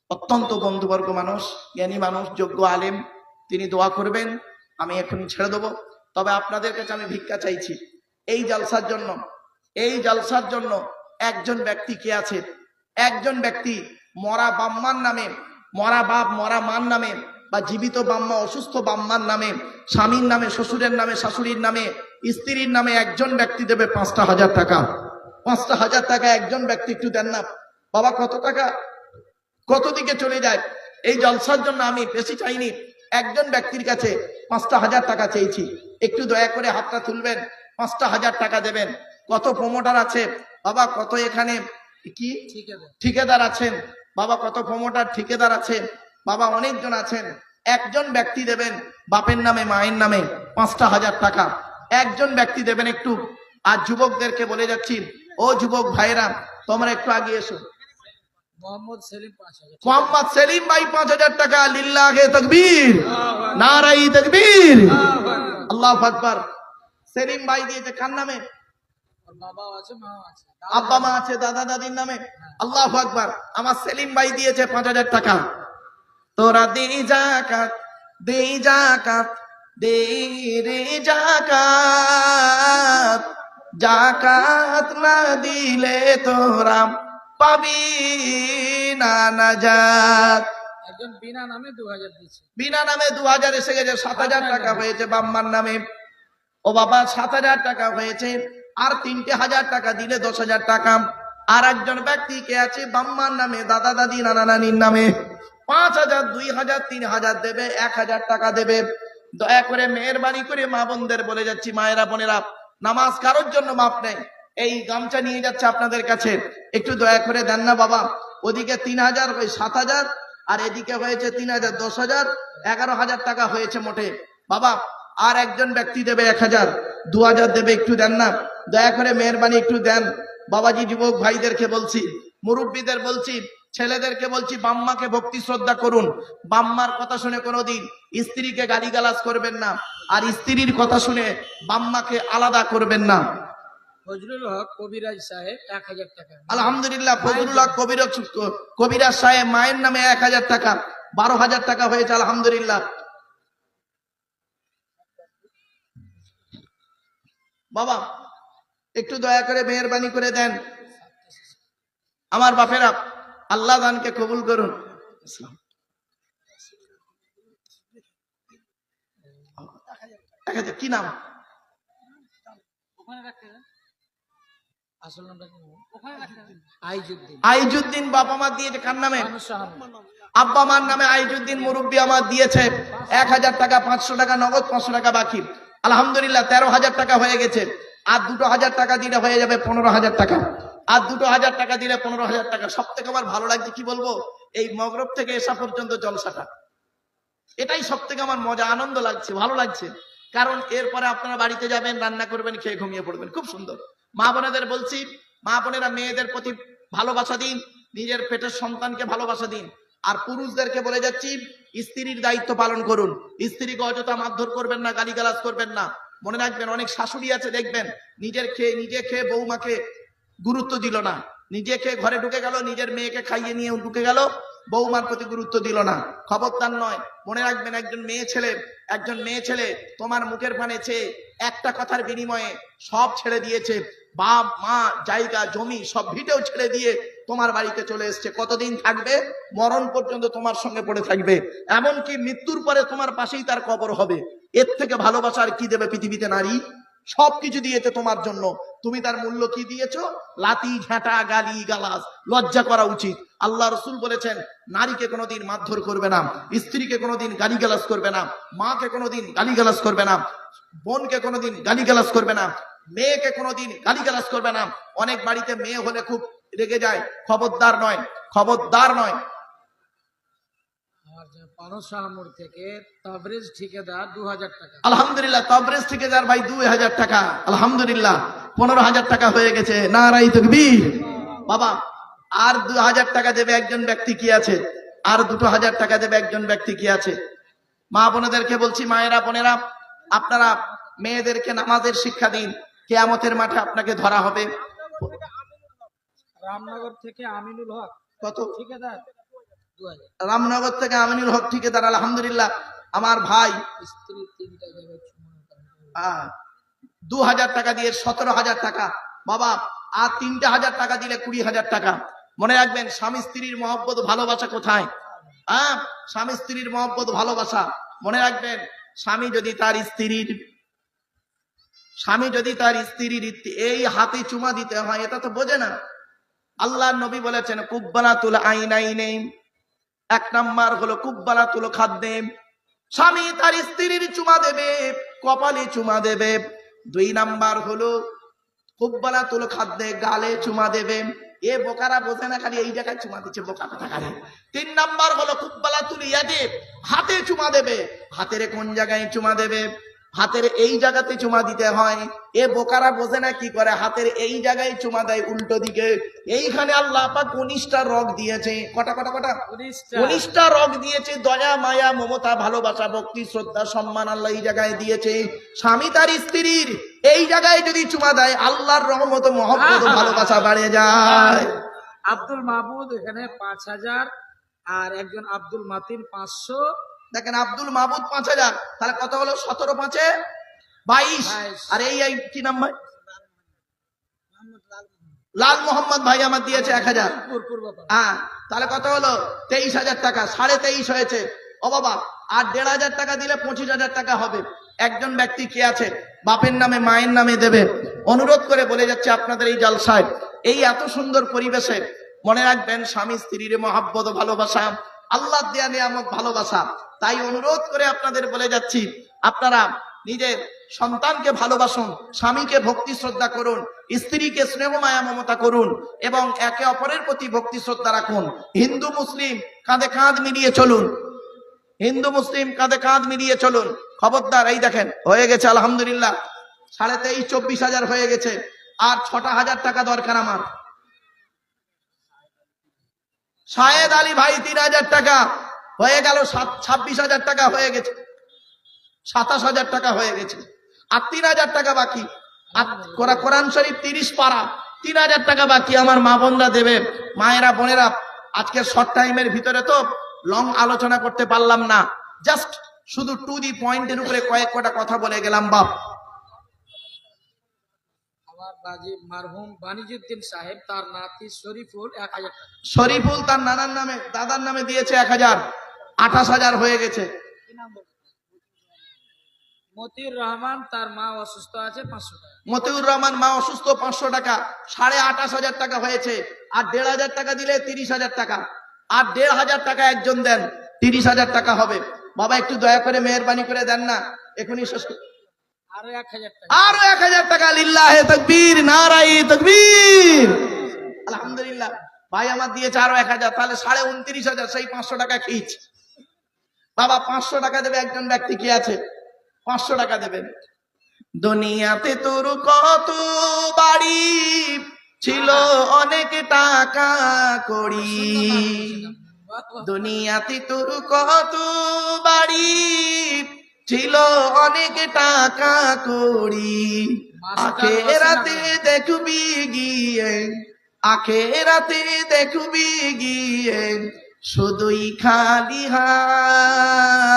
অত্যন্ত বন্ধুবর্গ মানুষ, জ্ঞানী মানুষ, যোগ্য আলেম, তিনি দোয়া করবেন। আমি এখন ছেড়ে দেবো। তবে আপনাদের কাছে আমি ভিক্ষা চাইছি এই জলসার জন্য। এই জলসার জন্য একজন ব্যক্তি কে আছে? একজন ব্যক্তি মরা বাম্মার নামে, মরা বাপ মরা মার নামে, বা জীবিত বাম্মা অসুস্থ বাম্মার নামে, স্বামীর নামে, শ্বশুরের নামে, শাশুড়ির নামে, স্ত্রীর নামে একজন ব্যক্তি দেবে 5,000 টাকা। 5,000 টাকা একজন ব্যক্তি, একটু দেন না বাবা। কত টাকা কত দিকে চলে যায়। এই জলসার জন্য আমি বেশি চাইনি, একজন ব্যক্তির কাছে 5,000 টাকা চেয়েছি। একটু দয়া করে হাতটা তুলবেন, 5,000 টাকা দেবেন। কত প্রমোটার আছে বাবা, কত এখানে কি ঠিকাদার আছেন বাবা, কত প্রমোটার ঠিকাদার আছেন বাবা, অনেকজন আছেন। একজন ব্যক্তি দেবেন বাপের নামে মায়ের নামে 5,000 টাকা, একজন ব্যক্তি দেবেন একটু। আর যুবকদেরকে বলে যাচ্ছি, ও যুবক ভাইরা, তোমরা একটু আগে এসো। মোহাম্মদ সেলিম ভাই 5,000 টাকা। লিল্লাহে তাকবীর, নারায়ে তাকবীর, আল্লাহু আকবার। সেলিম ভাই দিয়েছে কার নামে? আব্বা মা আছে, দাদা দাদির নামে। আল্লাহু আকবার। আমার সেলিম ভাই দিয়েছে 5,000 টাকা। তোরা দে যাকাত, দে যাকাত, দে রে যাকাত, যাকাত না দিলে তোরা পাবি না নাজাত। একজন বিনা নামে 2,000 দিয়েছে, বিনা নামে 2,000 এসে গেছে। 7,000 টাকা হয়েছে বাম্মার নামে। ও বাবা 7,000 টাকা হয়েছে। আর 3,000 টাকা দিলে 10,000 টাকা। আর একজন ব্যক্তি কে আছে বাম্মার নামে, দাদা দাদি নানা নানির নামে 5,000, 2,000, 3,000 দেবে, 1,000 টাকা দেবে। দয়া করে মেহেরবানি করে মা বোনদের বলে যাচ্ছি, মায়েরা বোনেরা, নামাজ কারোর জন্য মাপ নেই। এই গামছা নিয়ে যাচ্ছে আপনাদের কাছে, একটু দয়া করে দেন না বাবা। ওদিকে 3,000 ওই 7,000, আর এদিকে হয়েছে 3,000, 10,000, 11,000 টাকা হয়েছে মোটে বাবা। আর একজন ব্যক্তি দেবে 1,000, 2,000 দেবে, একটু দেন না দয়া করে, মেহেরবানি একটু দেন বাবাজি। যুবক ভাইদেরকে বলছি, মুরব্বীদের বলছি, ছেলেদেরকে বলছি, বাম্মাকে ভক্তি শ্রদ্ধা করুন। বাম্মার কথা শুনে কোনোদিন স্ত্রীকে গালিগালাজ করবেন না, আর স্ত্রীর কথা শুনে বাম্মাকে আলাদা করবেন না। ফজলুল হক কবিরাজ সাহেব 1,000 টাকা। আলহামদুলিল্লাহ। ফজলুল হক কবিরাজ সাহেব মায়ের নামে 1,000 টাকা, 12,000 টাকা হয়েছে। আলহামদুলিল্লাহ। বাবা একটু দয়া করে মেহেরবানি করে দেন। আমার বাপেরা, আল্লাহ দানকে কবুল করুন। কি নাম? আইজুদ্দিন। বাবা মা দিয়েছে কার নামে? আব্বা মার নামে আইজুদ্দিন মুরব্বী আমার দিয়েছে 1,000 টাকা, 500 টাকা নগদ, 500 টাকা বাকি। আলহামদুলিল্লাহ 13,000 টাকা হয়ে গেছে। আর 2,000 টাকা দিলে হয়ে যাবে 15,000 টাকা। আর 2,000 টাকা দিলে 15,000 টাকা। সব থেকে আমার ভালো লাগছে, কি বলবো, এই মগরব থেকে এসা পর্যন্ত জলসাটা, এটাই সব থেকে আমার মজা, আনন্দ লাগছে, ভালো লাগছে। কারণ এরপরে আপনারা বাড়িতে যাবেন, রান্না করবেন, খেয়ে ঘুমিয়ে পড়বেন, খুব সুন্দর। মা বোনেদের বলছি, মা বোনেরা মেয়েদের প্রতি ভালোবাসা দিন, নিজের পেটের সন্তানকে ভালোবাসা দিন। আর পুরুষদেরকে বলে যাচ্ছি, স্ত্রীর দায়িত্ব পালন করুন। স্ত্রীকে অযথা মারধর করবেন না, গালিগালাজ করবেন না। মনে রাখবেন, অনেক শাশুড়ি আছে দেখবেন, নিজে খেয়ে বৌমাকে গুরুত্ব দিল না, নিজে খেয়ে ঘরে ঢুকে গেল, নিজের মেয়েকে খাইয়ে নিয়ে ঢুকে গেল, বৌমার প্রতি গুরুত্ব দিল না। খবরদার নয়। মনে রাখবেন, একজন মেয়ে ছেলে তোমার মুখের পানে চেয়ে একটা কথার বিনিময়ে সব ছেড়ে দিয়েছে, বাপ মা জায়গা জমি সব ভিটেও ছেড়ে দিয়ে তোমার বাড়িতে চলে এসছে। কতদিন থাকবে? মরণ পর্যন্ত তোমার সঙ্গে পড়ে থাকবে। এমনকি মৃত্যুর পরে তোমার পাশেই তার কবর হবে। এর থেকে ভালোবাসা আর কি দেবে পৃথিবীতে নারী? সবকিছু দিয়েছে তোমার জন্য, তুমি তার মূল্য কি দিয়েছো? লাতি ঝাঁটা গালি গালাজ, লজ্জা করা উচিত। আল্লাহ রসুল বলেছেন, নারীকে কোনোদিন মারধর করবে না, স্ত্রীকে কোনোদিন গালিগালাজ করবে না, মাকে কোনোদিন গালিগালাজ করবে না, বোনকে কোনোদিন গালিগালাজ করবে না, মেয়েকে কোনোদিন গালিগালাজ করবে না। অনেক বাড়িতে মেয়ে হলে খুব রেগে যায়, খবরদার নয়, খবরদার নয়। আলহামদুলিল্লাহ, তবরেজ ঠিকাদার ভাই 2,000 টাকা। আলহামদুলিল্লাহ 15,000 টাকা হয়ে গেছে। নারায়ে তাকবীর। বাবা আর 2,000 টাকা দেবে একজন ব্যক্তি কি আছে? আর 2,000 টাকা দেবে একজন ব্যক্তি কি আছে? মা বোনেদেরকে বলছি, মায়েরা বোনেরা, আপনারা মেয়েদেরকে নামাজের শিক্ষা দিন। কিয়ামতের মাঠে আপনাকে ধরা হবে। রামনগর থেকে আমিনুল হক কত? ঠিকাদার 2000। রামনগর থেকে আমিনুল হক ঠিকাদার, আলহামদুলিল্লাহ আমার ভাই স্ত্রী 3টা জায়গায় চুমা করা। 2000 টাকা দিয়ে 17,000 টাকা বাবা, আর 3,000 টাকা দিলে 20,000 টাকা। মনে রাখবেন স্বামী স্ত্রীর মহব্বত ভালোবাসা কোথায়? স্বামী স্ত্রীর মহব্বত ভালোবাসা মনে রাখবেন। স্বামী যদি তার স্ত্রীর এই হাতে চুমা দিতে হয়, এটা তো বোঝে না। আল্লাহর নবী বলেছেন কুব্বালাতুল আইনাইনে, 1 নাম্বার হলো কুব্বালাতুল খাদ্দে, স্বামী তার স্ত্রীর চুমা দেবে, কপালে চুমা দেবে। 2 নাম্বার হলো কুব্বালাতুল খাদ্দে, গালে চুমা দেবে। এ বোকারা বোঝে না, খালি এই জায়গায় চুমা দিচ্ছে, বোকা কথা খালি। 3 নাম্বার হলো কুব্বালাতুল ইয়াদে, হাতে চুমা দেবে। হাতের কোন জায়গায় চুমা দেবে? হাতের এই জায়গাতে চুমা দিতে হয়। এ বোকারা বোঝে না, কি করে হাতের এই জায়গায় চুমা দেয় উল্টো দিকে। এইখানে আল্লাহ পাক 19টা রগ দিয়েছে। কটা 19টা রগ দিয়েছে। দয়া মায়া মমতা ভালোবাসা ভক্তি শ্রদ্ধা সম্মান আল্লাহ এই জায়গায় দিয়েছে। স্বামী তার স্ত্রীর এই জায়গায় যদি চুমা দেয়, আল্লাহর রহমত মহব্বত ভালোবাসা বাড়ে যায়। আব্দুল মাহবুদ এখানে 5000, আর একজন আব্দুল মাতিন 500। দেখেন আব্দুল মাহবুদ 5000, তাহলে কত হলো? 17 5 22। আর এই কি নাম ভাই? লাল মোহাম্মদ ভাই আমার দিয়েছে 1000। তাহলে কত হলো? 23,000 টাকা, 23.5 হয়েছে। ও বাবা, আর 1,500 টাকা দিলে 25,000 টাকা হবে। একজন ব্যক্তি কে আছে বাপের নামে মায়ের নামে দেবে। অনুরোধ করে বলে যাচ্ছে আপনাদের এই জালসায়, এই এত সুন্দর পরিবেশে মনে রাখবেন স্বামী স্ত্রীর মহব্বত ভালোবাসা, আল্লাহ দেয়া নিয়ামত ভালোবাসা। তাই অনুরোধ করে আপনাদের বলে যাচ্ছি, আপনারা নিজের সন্তানকে ভালোবাসুন, স্বামীকে ভক্তি শ্রদ্ধা করুন, স্ত্রীকে স্নেহ মায়া মমতা করুন এবং একে অপরের প্রতি ভক্তি শ্রদ্ধা রাখুন। হিন্দু মুসলিম কাঁধে কাঁধ মিলিয়ে চলুন, হিন্দু মুসলিম কাঁধে কাঁধ মিলিয়ে চলুন। খবরদার, এই দেখেন হয়ে গেছে আলহামদুলিল্লাহ 23,500 24,000 হয়ে গেছে। আর 6,000 টাকা দরকার আমার। শাহেদ আলী ভাই 3,000 টাকা হয়ে গেল, 26,000 টাকা হয়ে গেছে, 27,000 টাকা হয়ে গেছে। আর 3,000 টাকা বাকি। কোরআন শরীফ 30 পারা, 3,000 টাকা বাকি। আমার মা বোনরা দেবে। মায়েরা বোনেরা, আজকে শর্ট টাইমের ভিতরে তো লং আলোচনা করতে পারলাম না, জাস্ট শুধু টু দি পয়েন্টের উপরে কয়েকটা কথা বলে গেলাম। বাপ আমার বাজি মারহুম বানিজুদ্দিন সাহেব, তার নাতি শরীফুল 1000 টাকা। শরীফুল তার নানার নামে দাদার নামে দিয়েছে 1000, 28,000 হয়ে গেছে। মতিউর রহমান, তার মা অসুস্থ আছে, 500 টাকা। মতিউর রহমান মা অসুস্থ, 500 টাকা, 28,000 টাকা হয়েছে। আর 1,500 টাকা দিলে 30,000 টাকা, আর 1,500 টাকা একজন দেন, 30,000 টাকা হবে। বাবা একটু দয়া করে মেহেরবানি করে দেন না, এখনই শেষ। আরো 1000 টাকা, আরো 1000 টাকা। লিল্লাহে তাকবীর, নারায়ে তাকবীর। আলহামদুলিল্লাহ ভাই আমার দিয়েছে আরো 1000, তাহলে 29,500। সেই 500 টাকা খেয়েছি। বাবা 500 টাকা দেবে একজন ব্যক্তি, কি আছে 500 টাকা দেবেন। দুনিয়াতে তোর কত বাড়ি ছিল, অনেক টাকা করি। দুনিয়াতে তোর কত বাড়ি ছিল, অনেক টাকা করি। আখেরাতে দেখবি গিয়ে, আখেরাতে দেখবি গিয়ে শুধুই খালি হাত।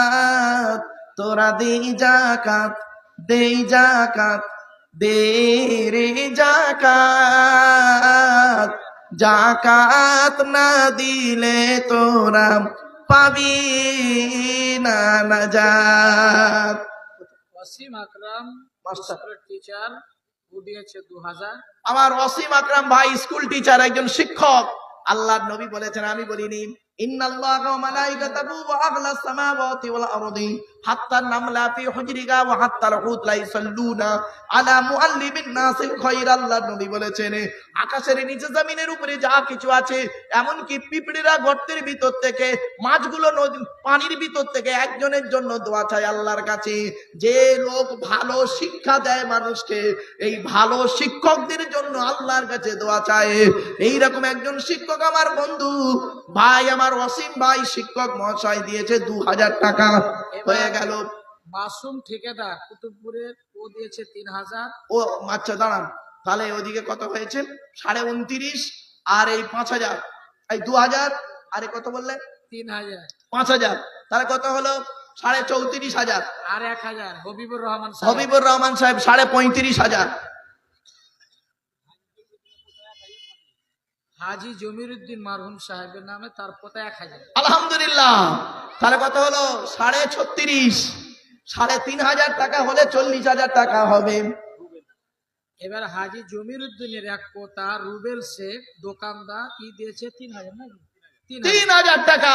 তোরা দেই যাকাত, দেই যাকাত, দে রে যাকাত। যাকাত না দিলে তোরা পাবি না নাজাত। ওয়াসিম আকরাম মাস্টার, স্কুলের টিচার, ও দিয়েছে 2000। আমার ওয়াসিম আকরাম ভাই স্কুল টিচার, একজন শিক্ষক। আল্লাহর নবী বলেছেন, আমি বলিনি, ইন্নাল্লাহা ওয়া মালাইকাতাহু ওয়া আহলাস সামাওয়াতি ওয়াল আরদি হাত্তা নামলা ফি হুজরিকা ওয়া হাত্তাল হুত লা ইসাল্লুনা আলা মুআল্লিমিন নাসিল খায়র। আল্লাহর নবী বলেছেন, আকাশের নিচে জমিনের উপরে যা কিছু আছে, এমন কি পিঁপড়েরা গর্তের ভিতর থেকে, মাছগুলো নদী পানির ভিতর থেকে একজনের জন্য দোয়া চায় আল্লাহর কাছে। যে লোক ভালো শিক্ষা দেয় মানুষকে, এই ভালো শিক্ষকদের জন্য আল্লাহর কাছে দোয়া চায়। এইরকম একজন শিক্ষক আমার বন্ধু ভাই, আমার ওয়াসিম ভাই শিক্ষক মহাশয় দিয়েছে 2000 টাকা, হয়ে গেল। মাসুম ঠিকাদার কুতুবপুরের, ও দিয়েছে 3000। ও আচ্ছা দাঁড়ান, তাহলে ওদিকে কত হয়েছে? 29.5 আর এই 5,000, এই 2,000 আর এই কত বললেন? 3,000 5,000, তাহলে কত হলো? 34,500। আর 1,000 হবিবুর রহমান সাহেব। হবিবুর রহমান সাহেব 35,500। হাজি জমিরুদ্দিন মারহুম সাহেবের নামে তার পোতা 1,000। আলহামদুলিল্লাহ, তাহলে কত হলো? 36.5, 3,500 টাকা হলে 40,000 টাকা হবে। এবার হাজি জমিরুদ্দিনের এক পোতা রুবেল শেখ দোকানদার কি দিয়েছে? 3,000 নাকি? 3,000 টাকা,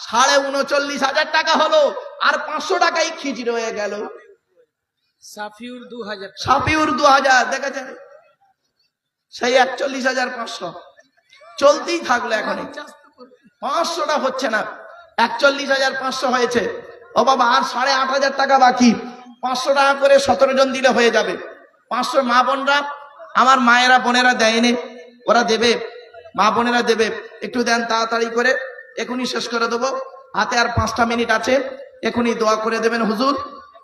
39,500 টাকা হলো। আর 500 টাকাই খিচড়ি রয়ে গেল। সাফিউর 2,000 টাকা। সাফিউর 2,000, দেখেছেন? সেই 41,500 চলতেই থাকলো। এখন 500টা হচ্ছে না, 41,500 হয়েছে। ও বাবা, আর 8,500 টাকা বাকি। 500 টাকা করে 17 জন দিলে হয়ে যাবে। 500 মা বোনরা, আমার মায়েরা বোনেরা দেয়নি, ওরা দেবে, মা বোনেরা দেবে। একটু দেন তাড়াতাড়ি করে, এখনই শেষ করে দেবো। হাতে আর 5টা মিনিট আছে, এখনই দোয়া করে দেবেন হুজুর,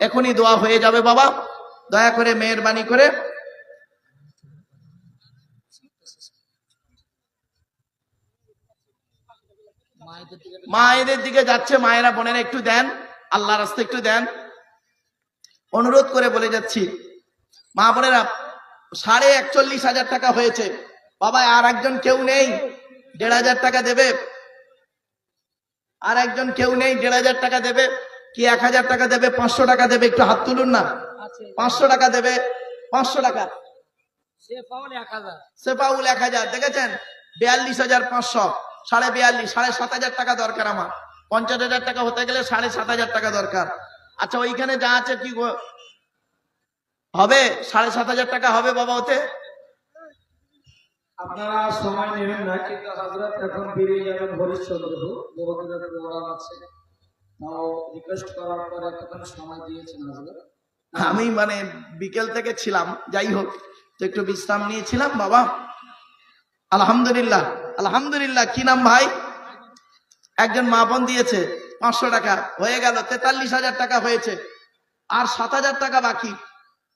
এখনই দোয়া হয়ে যাবে বাবা। দয়া করে মেহেরবানি করে মায়েদের দিকে যাচ্ছে, মায়েরা বোনেরা একটু দেন, আল্লাহর রাস্তায় একটু দেন, অনুরোধ করে বলে যাচ্ছি। মা বোনেরা, 41,500 টাকা হয়েছে বাবা। আর একজন কেউ নেই 1,500 টাকা দেবে? আর একজন কেউ নেই 1,500 টাকা দেবে? কি 1,000 টাকা দেবে? 500 টাকা দেবে? একটু হাত তুলুন না। 500 টাকা দেবে? 500 টাকা। সেফাউল 1,000। সেফাউল 1,000, দেখেছেন? 42,500, 42,500, 7,500 টাকা দরকার আমার। 50,000 টাকা হতে গেলে 7,500 টাকা দরকার। আচ্ছা, ওইখানে যা আছে কি হবে? 7,500 টাকা হবে বাবা ওতে? আপনারা সময় নেবেন না, কিন্তু হযরত এখন বেরিয়ে যাবেন হরিশ্চন্দ্রপুর, বহুদিনের প্রোগ্রাম আছে। তাও রিকোয়েস্ট করার পর এতক্ষণ সময় দিয়েছেন হযরত। আমি মানে বিকেল থেকে ছিলাম, যাই হোক, তো একটু বিশ্রাম নিয়েছিলাম বাবা। আলহামদুলিল্লাহ, আলহামদুলিল্লাহ। কি নাম ভাই? একজন মা বোন দিয়েছে 500 টাকা, হয়ে গেল 43,000 টাকা হয়েছে। আর 7,000 টাকা বাকি।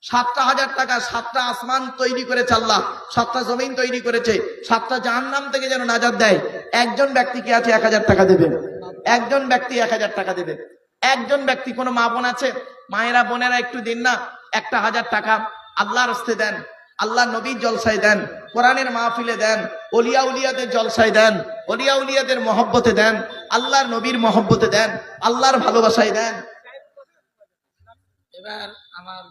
7,000 টাকা, 7টা আসমান তৈরি করেছে আল্লাহ, 7টা জমিন তৈরি করেছে, 7টা জাহান্নাম থেকে যেন নাজাত দেয়। একজন ব্যক্তি কি আছে 1,000 টাকা দেবে? একজন ব্যক্তি 1,000 টাকা দেবে। একজন ব্যক্তি, কোন মা বোন আছে? মায়েরা বোনেরা একটু দিন না, 1,000 টাকা আল্লাহর রাস্তায় দেন, আল্লাহ নবীর জলসায় দেন, কোরআনের মাহফিলে দেন, ওলিয়া উলিয়াদের জলসায় দেন, ওলিয়া উলিয়াদের মহব্বতে দেন, আল্লাহর নবীর মহব্বতে দেন, আল্লাহর ভালোবাসায় দেন। এবার আমার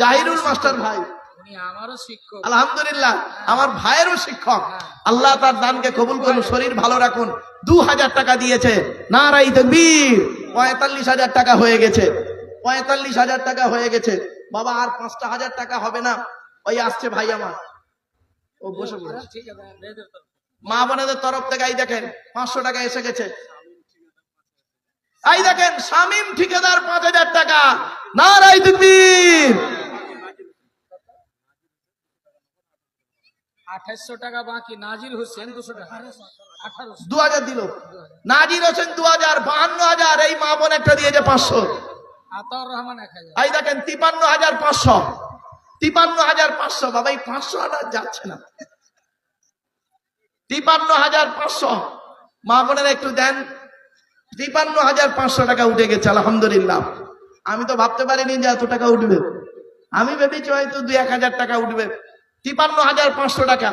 জাহিরুল মাস্টার ভাই, উনি আমারও শিক্ষক। আলহামদুলিল্লাহ, আমার ভাইয়েরও শিক্ষক। আল্লাহ তার দানকে কবুল করুন, শরীর ভালো রাখুন। 2,000 টাকা দিয়েছে, নারাই তাকবীর। 45,000 টাকা হয়ে গেছে, 45,000 টাকা হয়ে গেছে বাবা। আর 5,000 টাকা হবে না। ওই আসছে ভাই আমার, ও বসে পড়েছে। ঠিক আছে, মেয়েদের তো মা বোনেদের তরফ থেকে এই দেখেন 500 টাকা এসে গেছে। এই দেখেন, শামীম ঠিকাদার 5,000 টাকা, নারাই তাকবীর। 2800 টাকা বাকি। নাজির হোসেন 200 টাকা, 1800। 2,000 দিল। নাজির হোসেন 2,000, 52,000। এই মা বোন একটা দিয়েছে 500। আতাউর রহমান 1,000। এই দেখেন 53,500, 53,500 বাবা। এই 500 আর যাচ্ছে না। 53,500 মা বোনেরা একটু দেন। 53,500 টাকা উঠে গেছে, আলহামদুলিল্লাহ। আমি তো ভাবতে পারিনি যে এত টাকা উঠবে। আমি ভেবেছি হয়তো 2-1,000 টাকা উঠবে। 53,500 টাকা।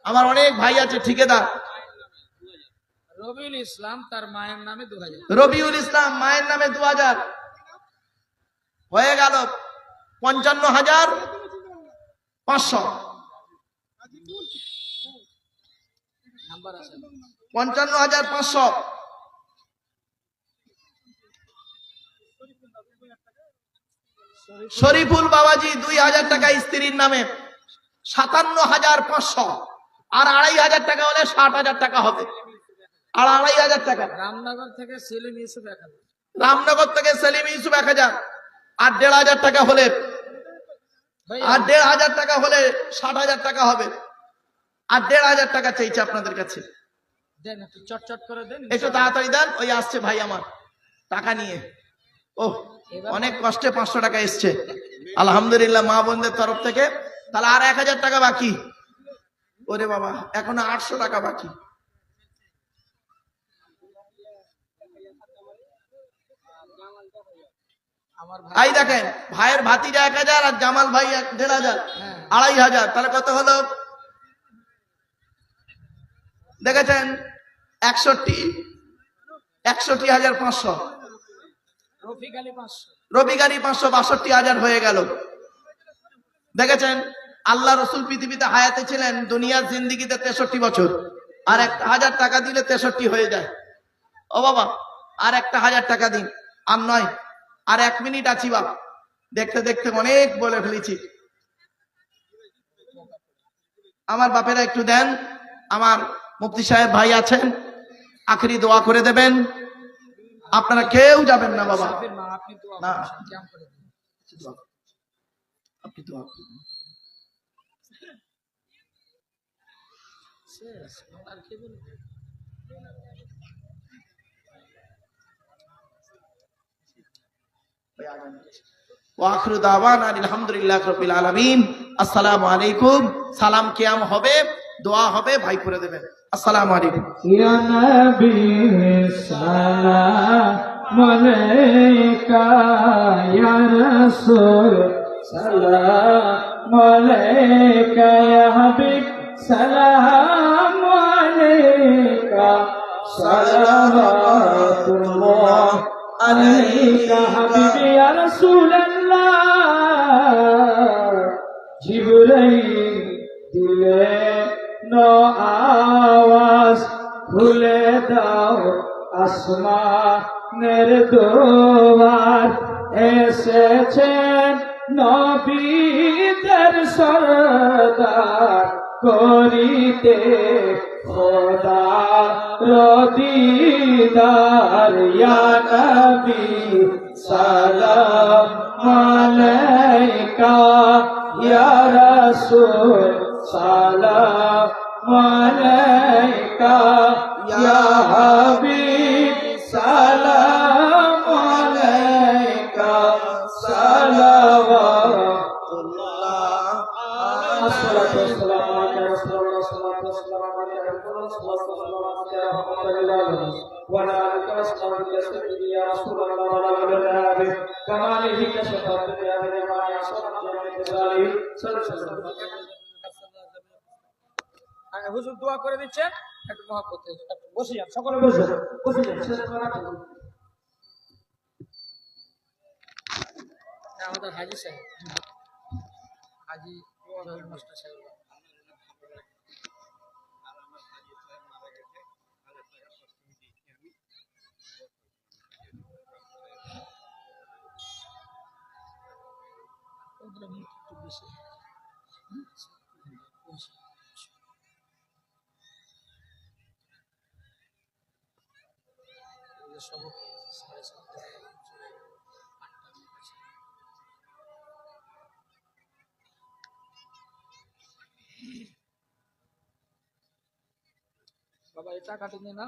আমার অনেক ভাই আছে ঠিকাদার। রবিউল ইসলাম তার মায়ের নামে 2,000। রবিউল ইসলাম মায়ের নামে 2,000 হয়ে গেল। 55,500, নাম্বার আছে। 55,500। শরীফুল বাবাজি 2,000 টাকা স্ত্রীর নামে, 57,500। আর 2,500 টাকা হলে 60,000 টাকা হবে। আর 2,500 টাকা। রামনগর থেকে সেলিম ইউসুফ 1,000। রামনগর থেকে সেলিম ইউসুফ 1,000। আর 1,500 টাকা হলে, আর 1,500 টাকা হলে 60,000 টাকা হবে। আর 1,500 টাকা চাইছে আপনাদের কাছে। দেন একটু চটচট করে দেন, একটু তাড়াতাড়ি দেন। ওই আসছে ভাই আমার টাকা নিয়ে। ও, অনেক কষ্টে 500 টাকা এসছে। আলহামদুলিল্লাহ, মা বোনদের তরফ থেকে তাহলে আর 1000 টাকা বাকি। ওরে বাবা, এখনো 800 টাকা বাকি। এই দেখেন, ভাইয়ের ভাতিজা 1000 আর জামাল ভাই 1500, 2500, তাহলে কত হলো দেখেছেন? 61,500। রবি গাড়ি 500, 62,000 হয়ে গেল। দেখেছেন, আল্লাহ রসুল পৃথিবীতে হায়াতে ছিলেন দুনিয়ার জিন্দিগিতে 63 বছর, আর 1,000 টাকা দিলে 63 হয়ে যায়। ও বাবা, আর 1,000 টাকা দিন। আর নয়, আর 1 মিনিট আছি বাপ, দেখতে দেখতে অনেক বলে ফেলেছি। আমার বাপেরা একটু দেন, আমার মুফতি সাহেব ভাই আছেন, আখেরি দোয়া করে দেবেন। আপনারা কেউ যাবেন না বাবা, না, আপনি দোয়া করে দেন। ওয়াখিরু দাওয়ানা আলহামদুলিল্লাহি রাব্বিল আলামিন। আসসালামু আলাইকুম। সালাম কিয়াম হবে, দোয়া হবে, ভাই করে দেবেন। আসসালামু আলাইকুম। ইয়া নবী সালাম আলাইকা, ইয়া রাসূল সালাম আলাইকা, ইয়া হাবিব সালাম আলাইকা, সালাওয়াতুল্লাহ আলাইকা হাবিবি ইয়া রাসূলুল্লাহ। জিবরাইল দিলে নো আওয়াজ, খুলে দাও আসমানের দুয়ার, এসেছেন নবীদের সরদার, করিতে খোদার দিদার। ইয়া নবী সালাম আলাইকা, ইয়া রাসূল সালাম আলাইকা, ইয়া হাবিব সালাম আলাইকা, সালাওয়াতুল্লাহ। আসসালাতু ওয়াসসালামু আলা রাসূলিল্লাহ, সাল্লাল্লাহু আলাইহি ওয়া আলা আলিহি ওয়া সাহবিহি ইয়া রাসূলুল্লাহ ওয়া আলা আলিহি কামালিহি কাশফাতু ইয়া মা ইয়াশরাফু মিন জালিহি সাল্লাল্লাহু আলাইহি। হুজুর দোয়া করে দিচ্ছেন, একটু মহব্বতে বসে যান, সকলে বসে বসে যান। আমাদের হাজি সাহেব, হাজি মাস্টার সাহেব, বাবা এটা কাটিয়ে না।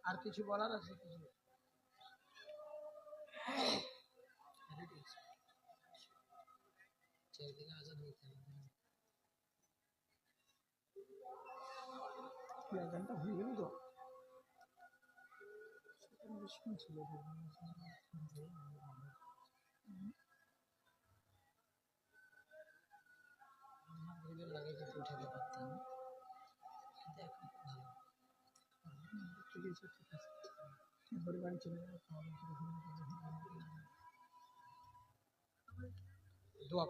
আর কিছু বলার আছে? দোয়া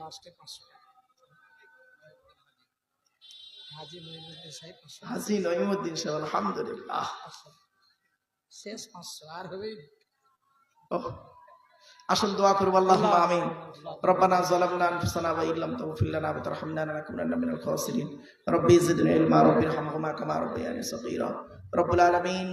লাস্টে 500 টাকা হাজি মঈনুদ্দিন সাহেব 500 হাসি নঈমুদ্দিন সাহেব, আলহামদুলিল্লাহ। শেষ 500 আর হবেই না। ওহ, আসুন দোয়া করব, আল্লাহুম্মা আমিন। রব্বানা যালামনা আনফুসানা ওয়া ইল্লাম তাগফির লানা ওয়া তারহামনা লানাকুনান্না মিনাল খাসিরিন। রব্বি জিদনি ইলমা রাব্বিরহামহুমা কামা রাব্বায়ানি সগীরা। রব্বুল আলামিন,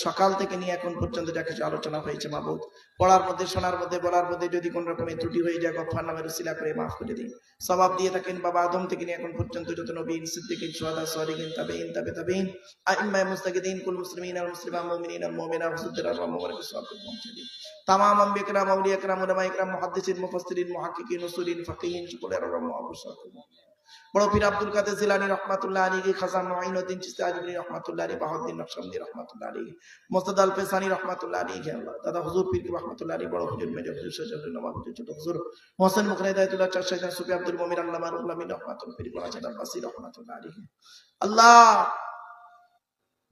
সকাল থেকে নিয়ে এখন পর্যন্ত যা কিছু আলোচনা হয়েছে মাবুদ, পড়ার মধ্যে, শোনার মধ্যে, বলার মধ্যে যদি কোন রকমের ত্রুটি হয়ে যায়, গফফার নামের উসিলা করে মাফ করে দিন। সওয়াব দিয়ে থাকেন বাবা আদম থেকে নিয়ে এখন পর্যন্ত যত নবী, সিদ্দিকিন, শুহাদা, সালিহিন, তাবেঈন, তাবেঈন, আইম্মায়ে মুজতাহিদিন, কুল মুসলিমিন আল মুসলিমাত, মুমিনিন আল মুমিনাত, হুজ্জাত আর মুবারক সওয়াব পৌঁছে দিন। তামাম আম্বিয়া কিরাম, আউলিয়া কিরাম, উলামায়ে কিরাম, মুহাদ্দিসিন, মুফাসসিরিন, মুহাক্কিকিন, উসুলিন, ফাকিহিন, সকলের রহমত অবশ্যই। বড় পীর আব্দুল কাদের জিলানী রহমাতুল্লাহ আলাইহি, খাজা মুঈনুদ্দিন চিশতি আজমিরি রহমাতুল্লাহ আলাইহি, বাহাউদ্দিন নকশবন্দি রহমাতুল্লাহ আলাইহি, মুস্তাদ আল ফেসানি রহমাতুল্লাহ আলাইহি, আল্লাহ দাদা হুজুর পীর রহমাতুল্লাহ আলাইহি, বড় হুজুর মেজর হুজুর সৈয়দ নবাব হুজুর ছোট হুজুর হোসেন মুখরি হিদায়াতুল্লাহ চাচা শাইখ সুফি আব্দুল মুমিন আল্লামা রুহুল আমিন রহমাতুল্লাহ পীর ওয়াজেদ আব্বাসী রহমাতুল্লাহ আলাইহি। আল্লাহ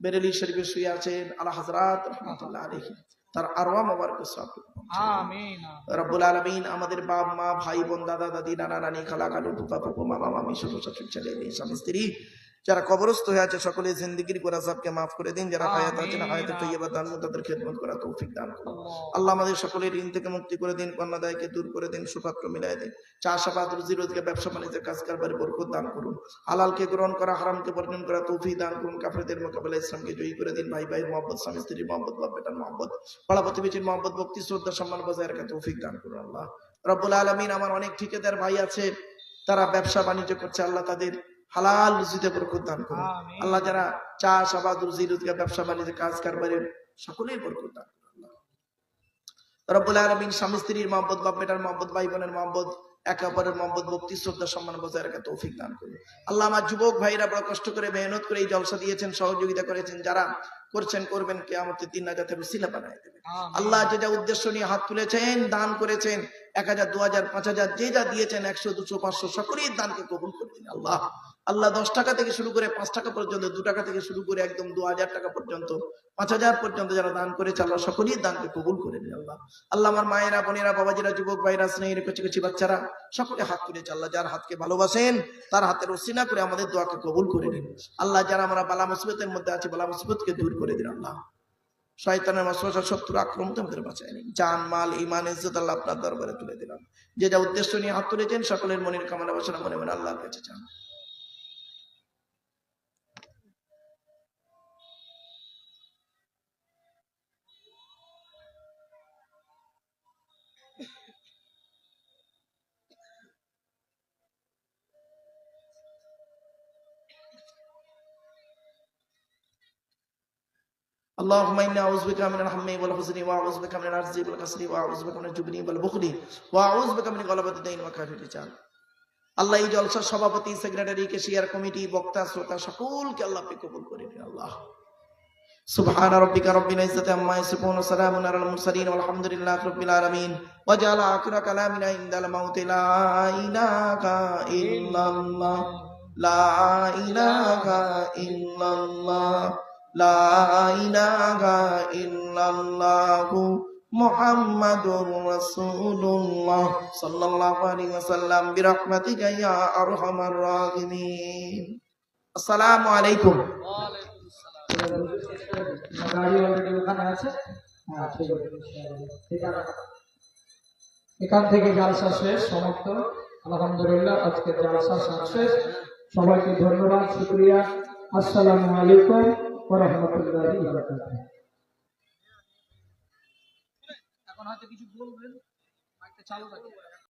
বেরেলি শরীফে শুয়ে আছেন আলা হযরত রহমাতুল্লাহ আলাইহি, তার আরওয়াহ মুবারক সওয়াব আমিন। রব্বুল আলামিন। আমাদের বাপ মা, ভাই বোন, দাদা দাদি, নানা নানি, খালা খালু, ফুফা ফুফু, মামা মামি, শ্বশুর শাশুড়ি, ছেলে মেয়ে, স্বামী স্ত্রী যারা কবরস্থ হয়ে আছে সকলে জিন্দেগির গুনাহ সবকে মাফ করে দিন। যারা হায়াত আছেন হায়াতে তৈয়বা দান করুন, তাদের খেদমত করা তৌফিক দান করুন। আল্লাহ আমাদের সকলের ঋণ থেকে মুক্তি করে দিন, কন্যাদায়কে দূর করে দিন, সুপাত্র মিলাই দিন। চাষাবাদ, রুজি রোজগার, ব্যবসা বাণিজ্যের কাজ কারবারে বরকত দান করুন। হালালকে গ্রহণ করা, হারামকে বর্জন করা তৌফিক দান করুন। কাফেরদের মোকাবেলায় ইসলামকে জয়ী করে দিন। ভাই ভাই মহব্বত, স্বামী স্ত্রীর মহব্বত, বাপ বেটার মহব্বত, পাড়া প্রতিবেশীর মহব্বত, ভক্তি, শ্রদ্ধা, সম্মান বজায় রাখা তৌফিক দান করুন। আল্লাহ রব্বুল আলামিন, আমার অনেক ঠিকাদার ভাই আছে, তারা ব্যবসা বাণিজ্য করছে, আল্লাহ তাদের হালাল রুজিতে বরকত দান করুন। আল্লাহ যারা চাষাবাদ, রুজি রোজগার, ব্যবসা বাণিজ্য, কাজ কারবারের সকলেই বরকত দান করুন। রব্বুল আলামিন, স্বামী স্ত্রীর মহব্বত, বাপ বেটার মহব্বত, ভাই বোনের মহব্বত, একে অপরের মহব্বত, ভক্তি, শ্রদ্ধা, সম্মান বজায় রাখা তৌফিক দান করুন। আল্লাহ আমার যুবক ভাইরা বড় কষ্ট করে মেহনত করে এই জলসা দিয়েছেন, সহযোগিতা করেছেন, যারা করছেন করবেন, কিয়ামতের দিন নাজাতের উসিলা বানায় দেবেন। আল্লাহ যে যা উদ্দেশ্য নিয়ে হাত তুলেছেন, দান করেছেন, 1000, 2000, 5000 যে যা দিয়েছেন, 100, 200, 500 সকলেই দানকে কবুল করে দিন। আল্লাহ আল্লাহ 10 টাকা থেকে শুরু করে 5 টাকা পর্যন্ত, 2 টাকা থেকে শুরু করে একদম 2000 টাকা পর্যন্ত, 5000 পর্যন্ত যারা দান করেছে, আল্লাহ সকলেই দানকে কবুল করে দিন। আল্লাহ আল্লাহ আমার মায়েরা, বোনেরা, বাবাজিরা, যুবক ভাইরা, স্নেহের কচি কচি বাচ্চারা সকলে হাত তুলেছে, আল্লাহ যার হাতকে ভালোবাসেন তার হাতের ওসিলা করে আমাদের দোয়াকে কবুল করে দিন। আল্লাহ যারা আমরা বালা মুসিবতের মধ্যে আছে, বালা মুসিবতকে দূর করে দিন। আল্লাহ শয়তানের ওয়াসওয়াসা, শত্রুর আক্রমণ থেকে আমাদের বাঁচায় নিন। জান, মাল, ঈমান, ইজ্জত আল্লাহ আপনার দরবারে তুলে দিলাম। যে যা উদ্দেশ্য নিয়ে হাত তুলেছেন সকলের মনের কামনা বাসনা মনে মনে আল্লাহর কাছে চান। اللهم إنا أعوذ بك من الهم والحزن وأعوذ بك من العجز والكسل وأعوذ بك من الجبن والبخل وأعوذ بك من غلبة الدين وقهر الرجال। আল্লাহ এই জলসার সভাপতি, সেক্রেটারি, কেশিয়ার কমিটি, বক্তা, শ্রোতা সকলকে আল্লাহ আপনি কবুল করে নিন। আল্লাহ সুবহান রাব্বিকা রাব্বিল ইজ্জাতি আম্মা ইয়াসিফুন ওয়া সালামুন আলাল মুরসালিন ওয়ালহামদুলিল্লাহি রাব্বিল আলামিন ওয়া জাআলা আখিরা কালামিনা ইনদাল মাউতি লা ইলাহা ইল্লাল্লাহ লা ইলাহা ইল্লাল্লাহ লা ইলাহা ইল্লাল্লাহু মুহাম্মাদুর রাসূলুল্লাহ সাল্লাল্লাহু আলাইহি ওয়াসাল্লাম বিরহমাতিকা ইয়া আরহামার রাহিমিন। আসসালামু আলাইকুম। গাড়ি অলরেডি ওখানে আছে। হ্যাঁ, ঠিক আছে, ঠিক আছে। এখান থেকে জালসা শেষ, সমাপ্ত। আলহামদুলিল্লাহ, আজকে জালসা শেষ। সবাইকে ধন্যবাদ, শুকরিয়া। আসসালামু আলাইকুম ওয়া রাহমাতুল্লাহি ওয়া বারাকাতুহু। এখন হয়তো কিছু বলবেন, মাইকটা চালু রাখবেন।